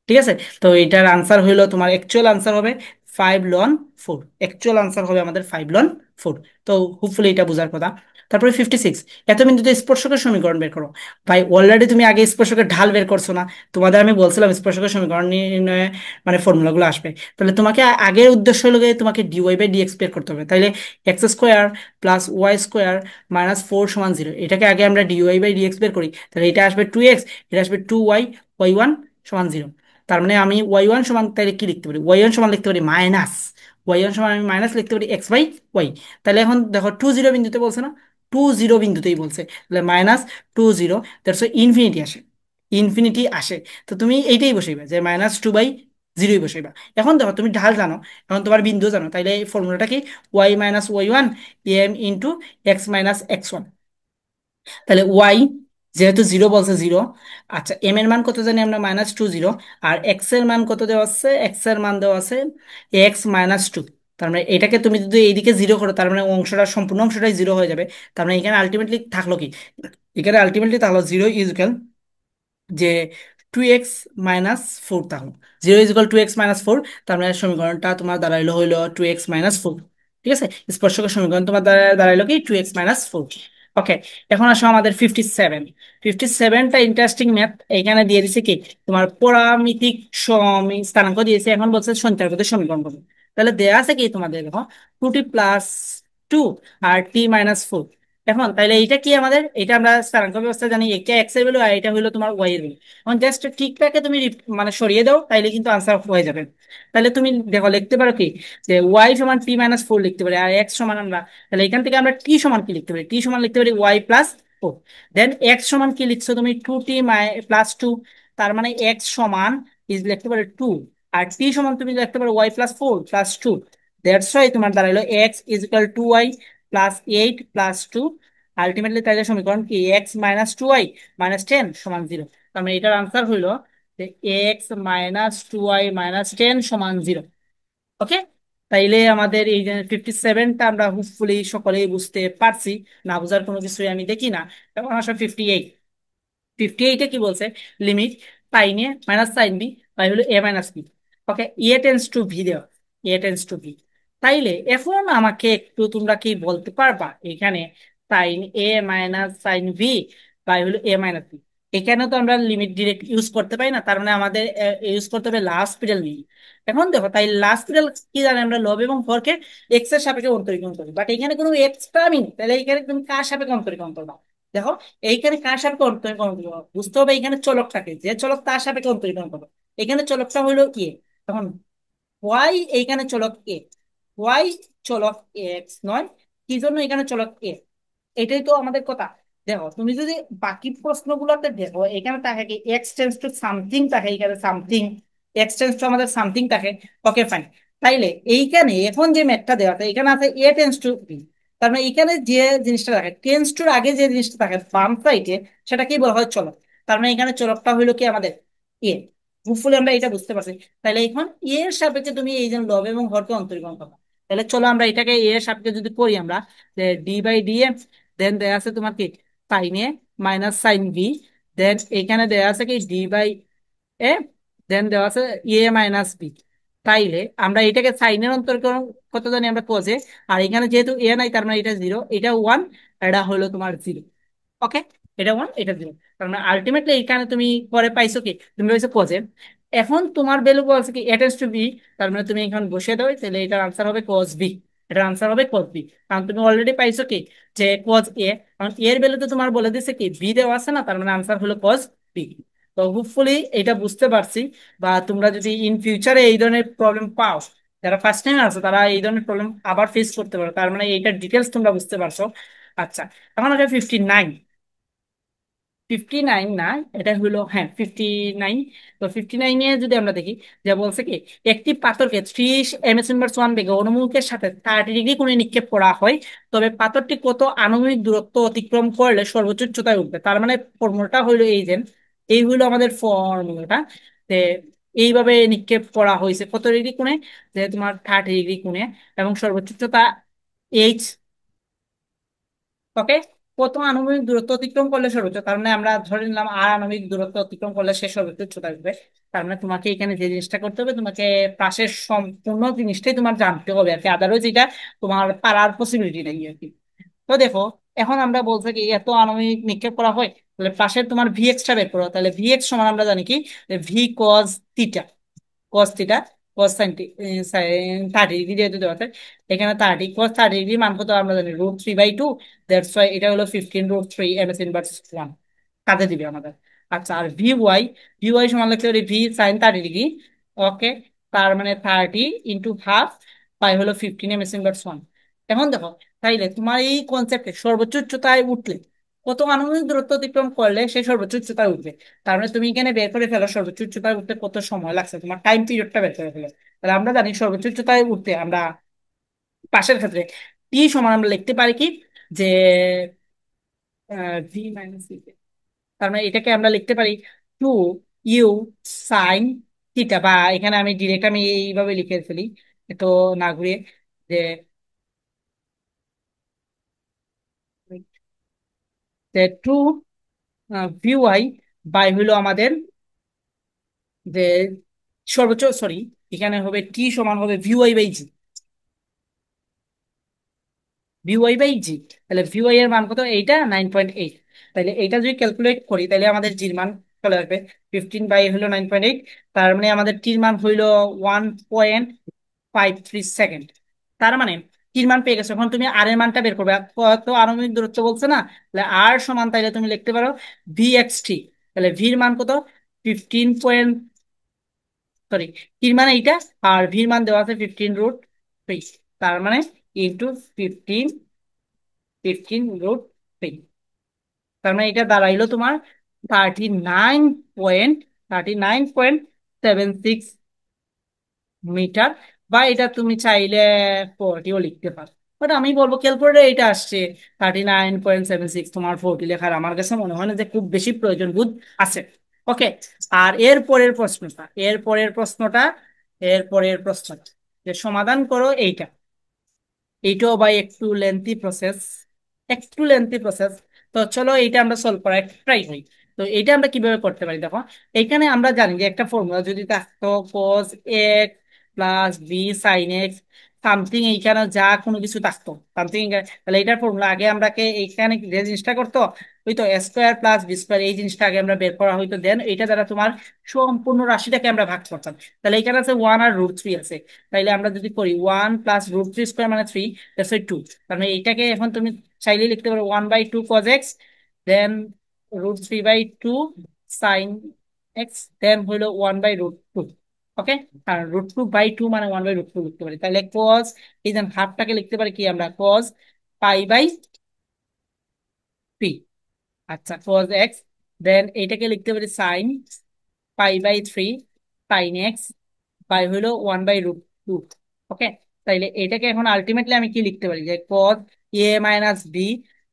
ঠিক আছে, তো এটার আনসার হইলো, তোমার অ্যাকচুয়াল আনসার হবে five ln four. Actual answer হবে আমাদের ফাইভ লন ফোর। তো হোপফুলি এটা বোঝার কথা। তারপরে 56, এত বিন্দুতে স্পর্শকের সমীকরণ বের করো। ভাই অলরেডি তুমি আগে স্পর্শকের ঢাল বের করছো না, তোমাদের আমি বলছিলাম স্পর্শকের সমীকরণ নির্ণয়ে মানে ফর্মুলাগুলো আসবে। তাহলে তোমাকে আগের উদ্দেশ্য হলো গিয়ে তোমাকে ডিওয়াই বাই ডিএক্স বের করতে হবে। তাইলে x square plus y square minus four সমান জিরো, এটাকে আগে আমরা ডিওয়াই বাই ডিএক্স বের করি। তাহলে এটা আসবে টু এক্স, এটা আসবে টু ওয়াই, ওয়াই ওয়ান সমান জিরো। তার মানে আমি ওয়াই ওয়ান সমান তাহলে কি লিখতে পারি, ওয়াই ওয়ান সমান লিখতে পারি মাইনাস, ওয়াই ওয়ান সমান আমি মাইনাস লিখতে পারি এক্স বাই ওয়াই। তাহলে এখন দেখো টু জিরো বিন্দুতে বলছে না, টু জিরো বিন্দুতেই বলছে, তাহলে minus two zero, that's infinity আসে, ইনফিনিটি আসে। তো তুমি এইটাই বসাইবা যে মাইনাস টু বাই জিরোই বসাইবা। এখন দেখো তুমি ঢাল জানো, এখন তোমার বিন্দু জানো, তাইলে এই ফর্মুলাটা কি y minus y one m into x minus x one. তাহলে ওয়াই যেহেতু জিরো বলছে জিরো, আচ্ছা এম এর মান কত জানি আমরা মাইনাস টু জিরো, আর এক্স এর মান কত দেওয়া আছে, এক্স এর মান দেওয়া আছে এক্স মাইনাস টু। তার মানে এটাকে তুমি যদি এইদিকে জিরো করো, তার মানে অংশটা সম্পূর্ণ অংশটাই জিরো হয়ে যাবে। তার মানে এখানে আলটিমেটলি থাকলো কি, এখানে আলটিমেটলি তাহলে জিরো ইজ যে 2x - 4 তাহলে 0 = 2x - 4। তার মানে সমীকরণটা তোমার দাঁড়াইলো হইলো 2x - 4। ঠিক আছে, স্পর্শকের সমীকরণ তোমার দাঁড়াইলো কি 2x - 4। ওকে, এখন আসো আমাদের 57। 57টা ইন্টারেস্টিং ম্যাথ। এখানে দিয়ে দিছে কি তোমার পরামিতিক স্থানাঙ্ক দিয়েছে, এখন বলছে সঞ্চারপদের সমীকরণ করবে। তাহলে দেয়া আছে কি তোমাদের দেখো 2t+2 আর t - 4। এখন তাইলে এইটা কি আমাদের, এটা আমরা স্থানাঙ্ক ব্যবস্থা জানি, এটা এক্স এর ভ্যালু আর এটা হলো তোমার ওয়াই এর ভ্যালু। এখন জাস্ট ঠিকটাকে তুমি মানে সরিয়ে দাও, তাইলে কিন্তু আনসার হয়ে যাবে। তাহলে তুমি দেখো লিখতে পারো কি যে ওয়াই সমান t - 4 লিখতে পারি, আর এক্স সমান আমরা, তাহলে এখান থেকে আমরা টি সমান কি লিখতে পারি, টি সমান লিখতে পারি y+4। দেন এক্স সমান কি লিখছো তুমি 2t+2। তার মানে এক্স সমান ইজ লিখতে পারো 2, আর টি সমান তুমি লিখতে পারো y+4+2। দ্যাটস ওয়াই তোমার দাঁড়ালো x = 2y+8+2। আলটিমেটলি তাইলে সমীকরণ কি x - 2y - 10 = 0। তার মানে এটার আনসার হইলো যে x - 2y - 10 = 0। ওকে, তাইলে আমাদের এই যে 57টা আমরা হোপফুলি সকলেই বুঝতে পারছি, না বোঝার কোনো কিছুই আমি দেখি না। এখন আসলে 58। 58-এ কি বলছে, limit sine a minus sine b by হলো a - b। Okay, a tends to v দেওয়া, a টেন্স টু ভি। তাইলে এখন আমাকে একটু তোমরা কি বলতে পারবা এখানে sine a - sine b by হলো a - b। এখানে তো আমরা লিমিট ডিরেক্ট ইউজ করতে পারি না, তার মানে আমাদের ইউজ করতে হবে লাস্ট পিরিয়ড লিমিট। এখন দেখো তাই লাস্ট পিরিয়ড কি জানি, আমরা লব এবং হরকে এক্স এর সাপেক্ষে অন্তরীকরণ করি, বাট এখানে কোনো এক্স পাবি না, তাহলে এখানে তুমি কার সাপেক্ষে অন্তরীকরণ করবা। দেখো এইখানে কার সাপেক্ষে অন্তরীকরণ করবো বুঝতে হবে, এখানে চলকটাকে, যে চলক তার সাপেক্ষে অন্তরীকরণ করবো। এখানে চলকটা হইলো কি, তখন ওয়াই, এইখানে চলক এ, ওয়াই চলক এক্স নয়, কি জন্য এখানে চলক এ, এটাই তো আমাদের কথা। দেখো তুমি যদি বাকি প্রশ্নগুলোতে দেখো, এখানে তাকে কি x টেন্স টু সামথিং থাকে, এখানে সামথিং, x টেন্স টু আমাদের সামথিং থাকে। Okay fine. তাইলে এইখানে এখন যে ম্যাথটা দেওয়া আছে, এখানে আছে a টেন্স টু বি। তার মানে এখানে যে জিনিসটা থাকে টেন্স টুর আগে যে জিনিসটা থাকে বাম সাইডে, সেটা কি বলা হয় চলক। তার মানে এখানে চলকটা হইলো কি আমাদের এ। হোপফুলি আমরা এটা বুঝতে পারছি। তাহলে এখন এর সাপেক্ষে তুমি এই যে লব এবং হরকে অন্তরীকরণ করো। তাহলে চলো আমরা এটাকে এর সাপেক্ষে যদি করি আমরা, যে d/dx, দেন দেয়া আছে তোমার কি sign a minus sine B, দেন এখানে দেয়া আছে কি d/a, দেন দেওয়া আছে a - b। তাইলে আমরা এটাকে সাইনের অন্তর্করণ কত জানি আমরা কোজে, আর এখানে যেহেতু এ নাই তার মানে এটা জিরো, এটা ওয়ান, এটা হলো তোমার জিরো। ওকে, এটা ওয়ান এটা জিরো। তার মানে আলটিমেটলি এখানে তুমি পরে পাইছো কি, তুমি পাইছো কোজে। এখন তোমার ভ্যালু বলছে কি a টেন্স টু বি, তার মানে তুমি এখন বসিয়ে দাও, তাহলে এটার আনসার হবে কজ বি। এটার আনসার হবে কজ বি, কারণ তুমি অলরেডি পাইছো কি যে কজ এ, কারণ এর ভ্যালু তো তোমার বলে দিছে কি বি দেওয়া আছে না, তার মানে আনসার হলো কজ বি। তো হোপফুলি এটা বুঝতে পারছি। বা তোমরা যদি ইন ফিউচারে এই ধরনের প্রবলেম পাও, যারা ফার্স্ট টাইম আছে তারা এই ধরনের প্রবলেম আবার ফেস করতে পারো, তার মানে এইটার ডিটেলস তোমরা বুঝতে পারছো। আচ্ছা, এখন আছে 59। 59 না, এটা হলো হ্যাঁ 59। তো 59-এ যদি আমরা দেখি, যে বলছে কি একটি পাথরকে 30 m/s বেগে অনুভূমিকের সাথে 30 ডিগ্রি কোণে নিক্ষেপ করা হয়, তবে পাথরটি কত আনুভূমিক দূরত্ব অতিক্রম করলে সর্বোচ্চ উচ্চতায় উঠবে। তার মানে ফর্মুলাটা হইলো এই যে, এই হইলো আমাদের ফর্মুলাটা, যে এইভাবে নিক্ষেপ করা হয়েছে কত ডিগ্রি কোণে, যে তোমার 30 ডিগ্রি কোণে, এবং সর্বোচ্চ উচ্চতা এইচ। ওকে, কত আণবিক দূরত্ব অতিক্রম করলে সর্বোচ্চ, তার মানে আমরা ধরে নিলাম আর আণবিক দূরত্ব অতিক্রম করলে সে সর্বোচ্চ উচ্চতা আসবে। তার মানে তোমাকে এখানে যে জিনিসটা করতে হবে, তোমাকে পাশের সম্পূর্ণ জিনিসটাই তোমার জানতে হবে আর কি, আদারওয়াইজ এটা তোমার পারার পসিবিলিটি নেই আর কি। তো দেখো, এখন আমরা বলতে কি এত আণবিক নিক্ষেপ করা হয়, তাহলে পাশের তোমার ভিএক্সটা বের করো। তাহলে ভিএক্স সমান আমরা জানি কি v cos θ, cos theta, cos sine 30 degree যেহেতু দেওয়া আছে, এখানে 30 cos 30 ডিগ্রি মান কত আমরা জানি √3/2। দ্যাটস ওয়াই এটা হলো 15√3 ms ইনভার্স 1 কাজে দিবে আমাদের। আচ্ছা, আর ভি ওয়াই সমান লিখতে পারি v sin 30 ডিগ্রি। ওকে, তার মানে 30 × ½ পাই হলো 15 ms ইনভার্স 1। এখন দেখো, তাইলে তোমার এই কনসেপ্টে সর্বোচ্চ উচ্চতায় উঠলে কত আনুমানিক দূরত্ব অতিক্রম করলে সে সর্বোচ্চ উচ্চতায় উঠবে, তার মানে তুমি এখানে বের করে ফেলো সর্বোচ্চ উচ্চতায় উঠতে কত সময় লাগছে, তোমার টাইম পিরিয়ডটা বের করে ফেলো। তাহলে আমরা জানি সর্বোচ্চ উচ্চতায় উঠতে আমরা পাশের ক্ষেত্রে টি সমান আমরা লিখতে পারি কি, যে v - v, তার মানে এটাকে আমরা লিখতে পারি 2u sin θ, বা এখানে আমি ডিরেক্ট আমি এইভাবে লিখে ফেলি, তো না ঘুরিয়ে যে টু ভিওয়াই বাই হইলো আমাদের যে সর্বোচ্চ, সরি, এখানে হবে টি সমান হবে v y by g. V y by g, তাহলে ভিওয়াই এর মান কত? এইটা 9.8। তাহলে এইটা যদি ক্যালকুলেট করি তাহলে আমাদের জির মান চলে আসবে 15 বাই হলো 9.8। তার মানে আমাদের টির মান হইলো 1.53 সেকেন্ড। তার মানে টির মান পেয়ে গেছো। এখন তুমি আর এর মানটা বের করবে, কত আণবিক দূরত্ব বলছে না, তাহলে আর সমান, তাইলে তুমি লিখতে পারো ভি এক্স টি। তাহলে ভির মান কত? 15 সরি, টির মানে এইটা, আর ভির মান দেওয়া আছে 15√3। তার মানে ইন্টু ফিফটিন, 15√3। তার মানে এটা দাঁড়াইলো তোমার 39.7976 মিটার। বা এটা তুমি চাইলে 40ও লিখতে পারো, বাট আমি বলবো ক্যালকুলেটর এটা আসছে 39.76, তোমার 40 লেখার আমার কাছে মনে হয় না যে খুব বেশি প্রয়োজন বোধ আছে। ওকে। আর এর পরের প্রশ্নটা যে সমাধান করো এইটা। এইটাও ভাই একটু লেন্থি প্রসেস। তো চলো এইটা আমরা সলভ করা ট্রাই করি। তো এইটা আমরা কিভাবে করতে পারি দেখো। এখানে আমরা জানি যে একটা ফর্মুলা যদি থাকতো cos x plus b sine x something, এইখানে যা কোনো কিছু থাকতো সামথিং, তাহলে এইটার ফর্মুলা আগে আমরাকে এইখানে যে জিনিসটা করতো, ওই তো স্কোয়ার প্লাস বি স্কোয়ার, এই জিনিসটা আগে আমরা বের করা হইতো, দেন এইটা দ্বারা তোমার সম্পূর্ণ রাশিটাকে আমরা ভাগ করতাম। তাহলে এখানে আছে 1 আর √3 আছে। তাইলে আমরা যদি করি 1 + √3² মানে 3, দ্যাটস ওয়াই 2। তার মানে এইটাকে এখন তুমি চাইলে লিখতে পারো 1/2 cos x, দেন √3/2 সাইন এক্স, দেন হইলো 1/√2। ওকে। আর √2/2 মানে 1/√2 লিখতে পারি। তাহলে cos, এই যে হাফটাকে লিখতে পারি কি আমরা, cos π/3। আচ্ছা, cos x, দেন এইটাকে লিখতে পারি সাইন π/3 সাইন এক্স, বাই হইলো 1/√2। ওকে। তাইলে এটাকে এখন আলটিমেটলি আমি কি লিখতে পারি, যে cos a - b,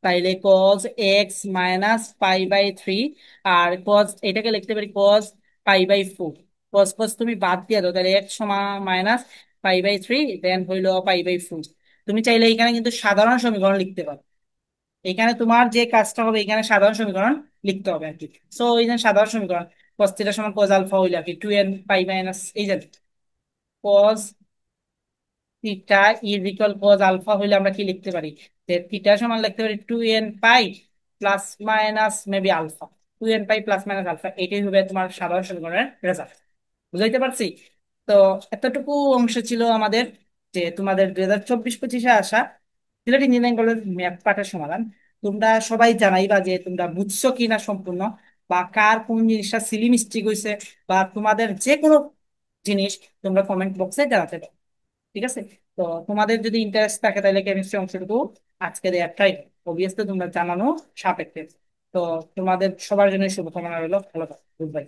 তাইলে cos x - π/3। আর এটাকে লিখতে পারি cos π/4। cos তুমি বাদ দিয়ে দাও, তাহলে x সমান মাইনাস π/3, দেন হইলো π/4। তুমি চাইলে এখানে কিন্তু সাধারণ সমীকরণ লিখতে পারো। এখানে তোমার যে কাজটা হবে, এখানে সাধারণ সমীকরণ লিখতে হবে আর কি। সো এই যে সাধারণ সমীকরণ, cos থিটা সমান cos আলফা হইলে আর কি 2n π মাইনাস, এই যে cos theta is equal cos alpha হইলে আমরা কি লিখতে পারি, যে থিটা সমান লিখতে পারি 2n π plus minus maybe alpha. 2n π plus minus alpha, এটাই হবে তোমার সাধারণ সমীকরণের রেজাল্ট। বুঝাইতে পারছি? তো এতটুকু অংশ ছিল আমাদের, যে তোমাদের 2024-25-এ আসা সিলেট ইঞ্জিনিয়ারিং কলেজ ম্যাথ পাঠের সমাধান। তোমরা সবাই জানাইবা যে তোমরা বুঝছো কিনা সম্পূর্ণ, বা কার কোন জিনিসটা সিলি মিস্টেক হয়েছে, বা তোমাদের যে কোনো জিনিস তোমরা কমেন্ট বক্সে জানাতে পারো। ঠিক আছে? তো তোমাদের যদি ইন্টারেস্ট থাকে তাহলে কেমিস্ট্রি অংশটুকু আজকে দেওয়ার অবভিয়াসলি তোমরা জানানো সাপেক্ষে। তো তোমাদের সবার জন্য শুভকামনা রইলো। ভালো থাকো, গুড বাই।